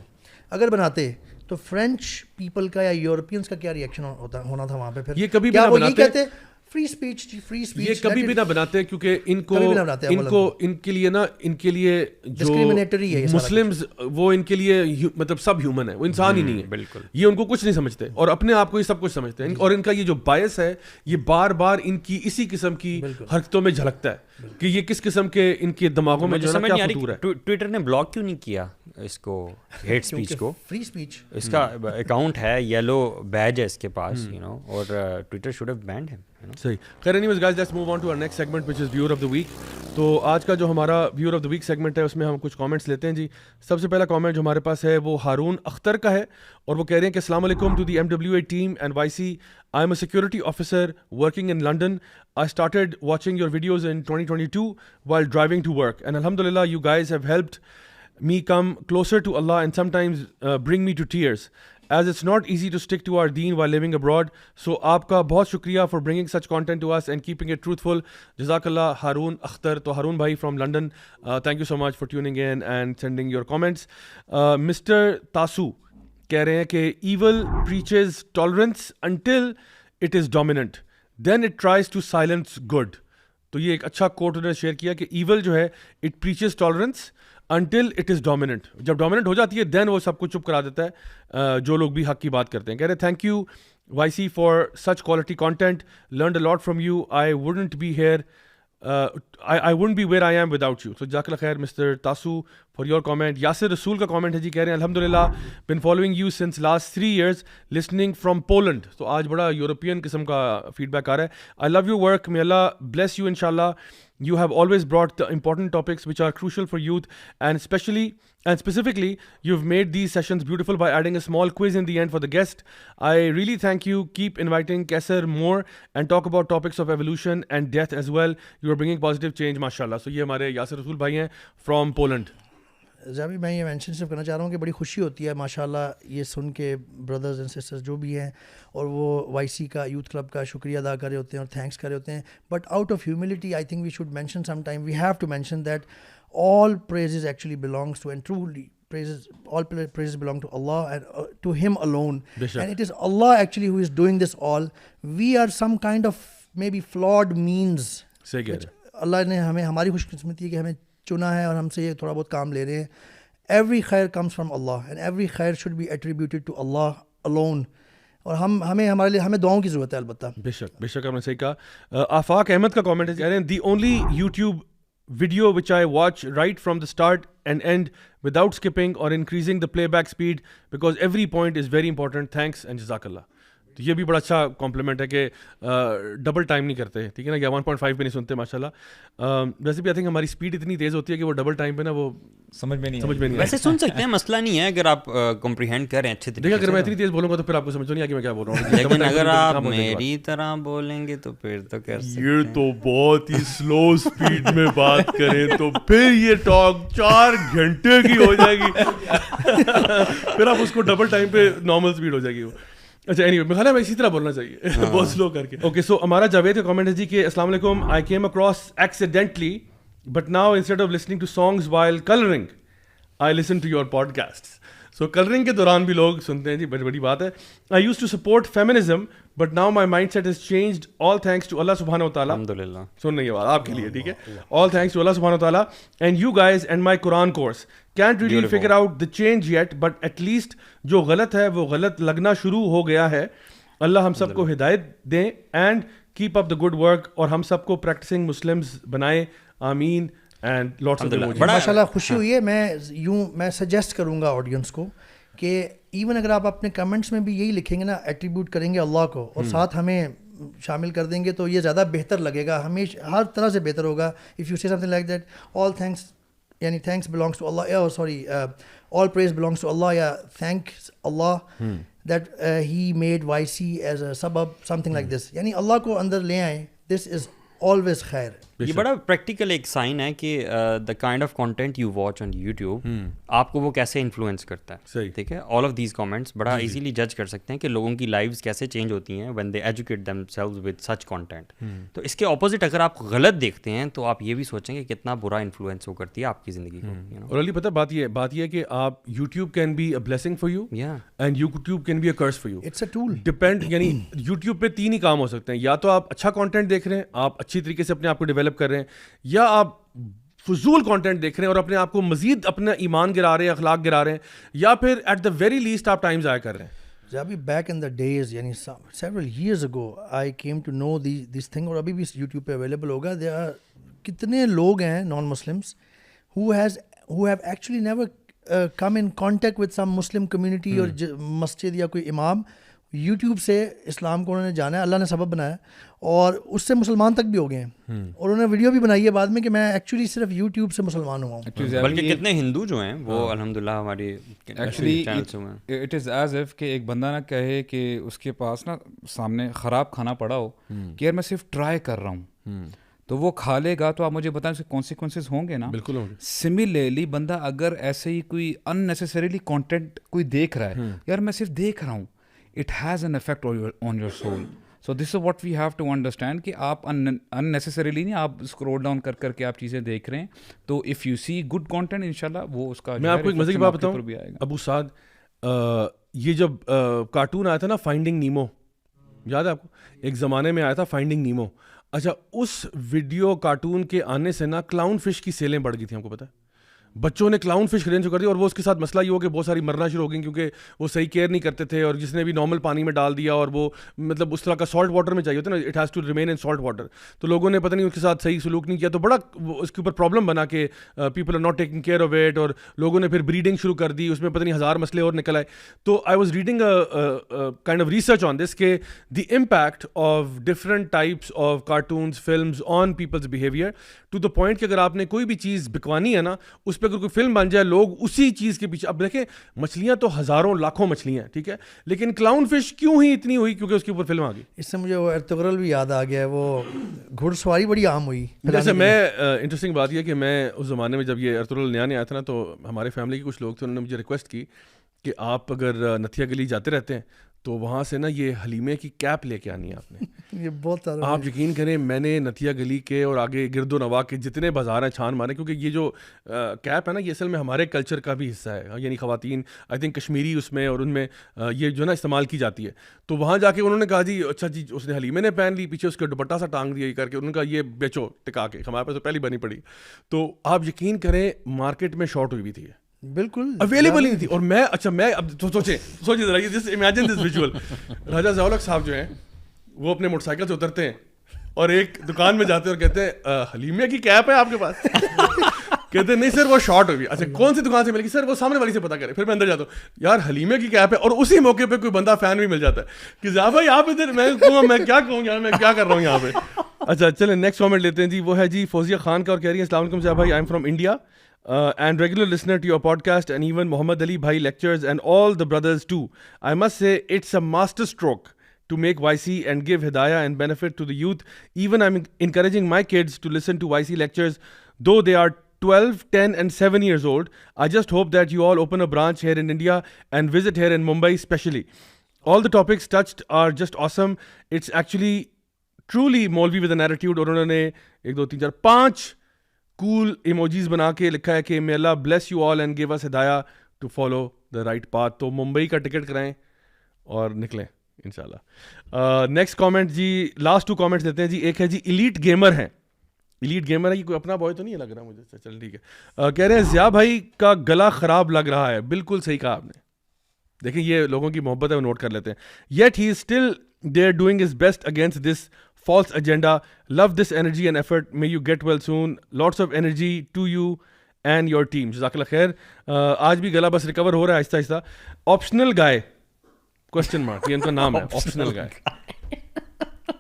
اگر بناتے تو فرینچ پیپل کا یا یورپینس کا کیا ریئیکشن ہونا تھا وہاں پہ؟ پھر یہ کبھی بھی کیا نہ وہ یہ بناتے کہتے فری اسپیچ, فری اسپیچ؟ یہ کبھی بھی نہ بناتے, کیونکہ ان کے لیے نا, ان کے لیے جو مسلمز وہ ان کے لیے مطلب سب ہیومن ہے, وہ انسان ہی نہیں ہے بالکل. یہ ان کو کچھ نہیں سمجھتے اور اپنے آپ کو یہ سب کچھ سمجھتے ہیں, اور ان کا یہ جو باعث ہے یہ بار بار ان کی اسی قسم کی حرکتوں میں جھلکتا ہے کہ یہ کس قسم کے ان کے دماغوں میں جو ہے کیا فطور ہے. ٹویٹر نے بلاک کیوں نہیں کیا اس کو, ہیٹ اسپیچ کو؟ فری اسپیچ, اس کا اکاؤنٹ ہے, یلو بیج ہے اس کے پاس, یو نو, اور ٹویٹر شوڈ ہیو بینڈ ہم. صحیح. خیر anyways guys, let's move on to our next segment which is viewer of the week. تو آج کا جو ہمارا viewer of the week segment ہے اس میں ہم کچھ کامنٹس لیتے ہیں جی. سب سے پہلا کامنٹ جو ہمارے پاس ہے وہ ہارون اختر کا ہے, اور وہ کہہ رہے ہیں کہ السلام علیکم to the MWA team and YC. I am a security officer working in London. I started watching your videos in 2022 while driving to work, and alhamdulillah you guys have helped me come closer to Allah and sometimes bring me to tears, as it's not easy to stick to our deen while living abroad. So aapka bahut shukriya for bringing such content to us and keeping it truthful. Jazakallah Haroon Akhtar. To Haroon bhai from London, thank you so much for tuning in and sending your comments. Mr. Tasu کہہ رہے ہیں کہ evil preaches tolerance until it is dominant, then it tries to silence good. تو یہ ایک اچھا کوٹ انہوں نے شیئر کیا کہ ایول جو ہے it preaches tolerance until it is dominant. جب ڈومیننٹ ہو جاتی ہے دین وہ سب کو چپ کرا دیتا ہے جو لوگ بھی حق کی بات کرتے ہیں. کہہ رہے thank you YC for such quality content, learned a lot from you. I wouldn't be here, I wouldn't be where I am without you. So jazakallah khair Mr. Tasu for your comment. Yasir Rasool کا comment ہے جی, کہہ رہے ہیں الحمدللہ been following you since last 3 years, listening from Poland. تو آج بڑا European قسم کا فیڈ بیک آ رہا ہے. I love your work, may Allah bless you inshallah. You have always brought the important topics which are crucial for youth, and specifically you've made these sessions beautiful by adding a small quiz in the end for the guest. I really thank you. Keep inviting Kaisar more and talk about topics of evolution and death as well. You are bringing positive change, mashallah. So یہ ہمارے یاسر رسول بھائی ہیں from Poland. جبھی میں یہ mention صرف کرنا چاہ رہا ہوں کہ بڑی خوشی ہوتی ہے ماشاء اللہ یہ سن کے بردرز اینڈ سسٹرز جو بھی ہیں, اور وہ YC کا یوتھ کلب کا شکریہ ادا کر رہے ہوتے ہیں اور تھینکس کر رہے ہوتے ہیں. But out of humility I think we should mention some time, we have to mention that all praises actually belongs to, and truly all praises belong to Allah and to Him alone. And it is Allah actually who is doing this all. We are some kind of maybe flawed means. صحیح کہہ رہے ہیں. اللہ نے ہمیں, ہماری خوش قسمتی ہے کہ ہمیں چنا ہے اور ہم سے یہ تھوڑا بہت کام لے رہے ہیں. Every khair comes from Allah and every khair should be attributed to Allah alone. اور ہمیں ہمارے لیے ہمیں دعاؤں کی ضرورت ہے البتہ. بے شک بے شک آپ نے صحیح کہا. آفاق احمد کا کامنٹ ہے, کہہ رہے ہیں the only YouTube video which I watch right from the start and end without skipping or increasing the playback speed, because every point is very important. Thanks and jazakallah. تو یہ بھی بڑا اچھا کمپلیمنٹ ہے کہ ڈبل ٹائم نہیں کرتے, ٹھیک ہے نا, یا 1.5 پہ نہیں سنتے ماشاء اللہ. ویسے بھی آئی تھنک ہماری اسپیڈ اتنی تیز ہوتی ہے کہ وہ ڈبل ٹائم پہ نا وہ سمجھ میں نہیں ویسے سن سکتے ہیں, مسئلہ نہیں ہے اگر آپ کمپریہینڈ کریں اچھے طریقے سے. دیکھیں اگر میں اتنی تیز بولوں گا تو پھر آپ کو سمجھ نہیں آ کہ میں کیا بول رہا ہوں, لیکن اگر آپ میری طرح بولیں گے تو پھر تو کر سکتے ہیں. یہ تو بہت ہی سلو اسپیڈ میں بات کریں تو پھر یہ ٹاک 4 گھنٹے کی ہو جائے گی, پھر آپ اس کو ڈبل ٹائم پہ نارمل اسپیڈ ہو جائے گی وہ. اچھا اینی وے میرا خیال ہے اسی طرح بولنا چاہیے بہت سلو کر کے. اوکے سو ہمارا جاوید کا کامنٹ ہے جی کہ السلام علیکم, I came across accidentally but now instead of listening to songs while colouring I listen to your podcast. So colouring کے دوران بھی لوگ سنتے ہیں جی, بڑی بڑی بات ہے. I used to support feminism but now my mindset is changed, all thanks to Allah سبحانہ و تعالیٰ. الحمدللہ. سن رہی ہے بات آپ کے لیے, ٹھیک ہے, آل تھینکس ٹو اللہ سبحانہ و تعالیٰ and you guys and my قرآن course. Can't really figure out the change yet but at least جو غلط ہے وہ غلط لگنا شروع ہو گیا ہے. اللہ ہم سب کو ہدایت دیں and keep up the good work, اور ہم سب کو پریکٹسنگ مسلمز بنائے, آمین. And lots of emojis. ماشاء اللہ خوشی ہوئی ہے. میں سجیسٹ کروں گا آڈینس کو کہ ایون اگر آپ اپنے کمنٹس میں بھی یہی لکھیں گے نا, ایٹریبیوٹ کریں گے اللہ کو اور ساتھ ہمیں شامل کر دیں گے تو یہ زیادہ بہتر لگے گا, ہمیشہ ہر طرح سے بہتر ہوگا. If you say something like that, all thanks یعنی thanks blessings to Allah, sorry all praise blessings to Allah, یا thanks Allah that he made YC as a suburb, something like this. یعنی اللہ کو اندر لے آئیں, this is always خیر. یہ بڑا practical ایک سائن ہے کہ the kind of content you watch on YouTube آپ کو وہ کیسے انفلوئنس کرتا ہے. ٹھیک ہے, آل آف دیز کامنٹس بڑا ایزیلی جج کر سکتے ہیں کہ لوگوں کی لائفز کیسے چینج ہوتی ہیں when they educate them selves with such content. تو اس کے اپوزٹ اگر آپ غلط دیکھتے ہیں تو آپ یہ بھی سوچیں کہ کتنا برا انفلوئنس وہ کرتی ہے آپ کی زندگی کو. اور علی پتہ بات یہ ہے کہ آپ YouTube can be a blessing for you and YouTube can be a curse for you. It's a tool. Depend, یعنی یوٹیوب پہ 3 ہی کام ہو سکتے ہیں, یا تو آپ اچھا کانٹینٹ دیکھ رہے ہیں, آپ اچھی طریقے سے اپنے آپ کو ڈیولپ کر رہے ہیں, یا آپ فضول کانٹینٹ دیکھ رہے ہیں اور اپنے آپ کو مزید اپنا ایمان گرا رہے ہیں, اخلاق گرا رہے ہیں, یا پھر ایٹ دا ویری لیسٹ آپ ٹائم ضائع کر رہے ہیں. ابھی بیک ان دا ڈیز یعنی several years ago I came to know this thing, اور ابھی بھی یوٹیوب پہ اویلیبل ہوگا. there are کتنے لوگ ہیں non Muslims who have actually never come in contact with some Muslim community اور مسجد یا کوئی امام, یوٹیوب سے اسلام کو انہوں نے جانا ہے, اللہ نے سبب بنایا اور اس سے مسلمان تک بھی ہو گئے ہیں, اور انہوں نے ویڈیو بھی بنائی ہے بعد میں کہ میں ایکچولی صرف یوٹیوب سے مسلمان ہوا ہوں. بلکہ کتنے ہندو جو ہیں وہ الحمدللہ ہماری actually it is as if کہ ایک بندہ نہ کہے کہ اس کے پاس نا سامنے خراب کھانا پڑا ہو کہ یار میں صرف ٹرائی کر رہا ہوں, تو وہ کھا لے گا تو آپ مجھے بتائیں اس کے کانسیکوینسز ہوں گے نا. بالکل ہوں گے. سملرلی بندہ اگر ایسے ہی کوئی ان نیسیسریلی کانٹینٹ کوئی دیکھ رہا ہے, یار میں صرف دیکھ رہا ہوں, it has an effect on your soul. So this is what we have to understand کہ آپ unnecessarily نہیں, آپ scroll down کر کے آپ چیزیں دیکھ رہے ہیں, تو if you see good content انشاءاللہ وہ اس کا. میں آپ کو ایک مزے کی بات بتاؤں ابو سعد, یہ جب کارٹون آیا تھا نا فائنڈنگ نیمو, یاد ہے آپ کو, ایک زمانے میں آیا تھا فائنڈنگ نیمو. اچھا, اس ویڈیو کارٹون کے آنے سے نا کلاؤن فش کی سیلیں بڑھ گئی تھیں, آپ کو پتہ ہے, بچوں نے کلاؤن فش خریدنا شروع کر دی, اور وہ اس کے ساتھ مسئلہ یہ ہو کہ بہت ساری مرنا شروع ہو گئی کیونکہ وہ صحیح کیئر نہیں کرتے تھے, اور جس نے بھی نارمل پانی میں ڈال دیا, اور وہ مطلب اس طرح کا سالٹ واٹر میں چاہیے ہوتا ہے نا, it has to remain in salt water, تو لوگوں نے پتہ نہیں اس کے ساتھ صحیح سلوک نہیں کیا, تو بڑا اس کے اوپر پرابلم بنا کہ people are not taking care of it, اور لوگوں نے پھر بریڈنگ شروع کر دی, اس میں پتہ نہیں 1000 مسئلے اور نکل آئے. تو I was reading kind of research on this کہ the impact of different types of cartoons films on people's behaviour, to the point کہ اگر آپ نے کوئی بھی چیز بکوانی ہے نا, اس پہ اگر کوئی فلم بن جائے لوگ اسی چیز کے پیچھے. اب دیکھیں مچھلیاں تو ہزاروں لاکھوں مچھلیاں ہیں, ٹھیک ہے, لیکن کلاؤن فش کیوں ہی اتنی ہوئی, کیونکہ اس کے اوپر فلم آ گئی. اس سے مجھے وہ ارطغرل بھی یاد آ گیا ہے, وہ گھڑ سواری بڑی عام ہوئی. جیسے میں انٹرسٹنگ بات یہ ہے کہ میں اس زمانے میں جب یہ ارطغرل نیا آیا تھا نا, تو ہمارے فیملی کے کچھ لوگ تھے, انہوں نے مجھے ریکویسٹ کی کہ آپ اگر نتھیا گلی جاتے رہتے ہیں تو وہاں سے نا یہ حلیمے کی کیپ لے کے آنی ہے آپ نے. یہ بہت آپ یقین کریں, میں نے نتھیا گلی کے اور آگے گرد و نواح کے جتنے بازار ہیں چھان مارے, کیونکہ یہ جو کیپ ہے نا یہ اصل میں ہمارے کلچر کا بھی حصہ ہے, یعنی خواتین آئی تھنک کشمیری اس میں, اور ان میں یہ جو ہے نا استعمال کی جاتی ہے. تو وہاں جا کے انہوں نے کہا جی اچھا جی, اس نے حلیمے نے پہن لی, پیچھے اس کے دوپٹہ سا ٹانگ دیا کر کے, انہوں نے کہا یہ بیچو ٹکا کے, ہمارے پاس تو پہلی بنی پڑی. تو آپ یقین کریں مارکیٹ میں شارٹ ہوئی بھی تھی, بالکل اویلیبل نہیں تھی. اور میں اب سوچیں ذرا, جس امیجن دس ویژول, راجہ ضیاء الحق صاحب جو ہیں وہ اپنے موٹر سائیکل سے اترتے ہیں اور ایک دکان میں جاتے ہیں اور کہتے ہیں حلیمے کی کیپ ہے آپ کے پاس؟ کہتے ہیں نہیں سر وہ شارٹ ہوگی. اچھا کون سی دکان سے ملے گی؟ سر وہ سامنے والی سے پتا کرے. پھر میں اندر جاتا ہوں, یار حلیمے کی کیپ ہے, اور اسی موقع پہ کوئی بندہ فین بھی مل جاتا ہے کہ ضیاء بھائی آپ ادھر, میں کیا کہوں یار, میں کیا کر رہا ہوں یہاں پہ. اچھا چلیں نیکسٹ کامنٹ لیتے ہیں جی, وہ ہے جی فوزیہ خان کا, اور کہہ رہی ہیں السلام علیکم ضیاء بھائی, I am from India and regular listener to your podcast, and even Muhammad Ali Bhai lectures and all the brothers too. I must say it's a master stroke to make YC and give hidayah and benefit to the youth. Even I'm encouraging my kids to listen to YC lectures, though they are 12, 10 and 7 years old. I just hope that you all open a branch here in India and visit here in Mumbai especially. All the topics touched are just awesome. It's actually truly Maulvi with an attitude. اور انہوں نے 1 2 3 4 5 کول emojis بنا کے لکھا ہے کہ may Allah bless you all and give us hidayah to follow the right path. تو ممبئی کا ٹکٹ کرائیں اور نکلیں انشاءاللہ. نیکسٹ کامنٹ جی, لاسٹ 2 کامنٹس دیتے ہیں جی. ایک ہے جی ایلیٹ گیمر ہیں. ایلیٹ گیمر ہے, یہ کوئی اپنا بوائے تو نہیں لگ رہا مجھے, چل ٹھیک ہے. کہہ رہے ہیں ضیاء بھائی کا گلا خراب لگ رہا ہے. بالکل صحیح کہا آپ نے. دیکھیں یہ لوگوں کی محبت ہے, وہ نوٹ کر لیتے ہیں. Yet he is still they are doing his best against this false agenda. Love this energy and effort. May you get well soon. Lots of energy to you and your team. جزاک اللہ خیر. آج بھی گلا بس recover ہو رہا ہے آہستہ آہستہ. آپشنل گائے کوشچن مارک, یہ ان کا نام ہے آپشنل گائے.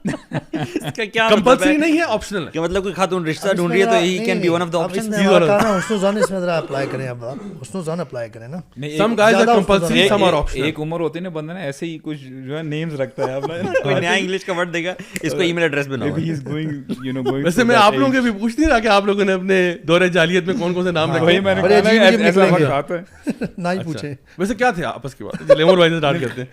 اس کا کیا کمپلسری نہیں ہے, آپشنل ہے. کہ مطلب کوئی خاتون رشتہ ڈھونڈ رہی ہے تو he can be one of the options. حسن ظن اس میں ذرا اپلائی کریں, اب حسن ظن اپلائی کریں نا. Some guys are compulsory, some are optional. ایک عمر ہوتی ہے نا بندہ نا ایسے ہی کچھ جو ہے نیمز رکھتا ہے اپنا. کوئی نیا انگلش کا ورڈ دے گا, اس کو ای میل ایڈریس بناؤ. ویسے میں آپ لوگوں کے بھی پوچھ نہیں رہا کہ آپ لوگوں نے اپنے دور جاہلیت میں کون کون سے نام رکھے. نہ ہی پوچھے. ویسے کیا تھے آپس کی بات, لیمور بھائی سے اسٹارٹ کرتے ہیں.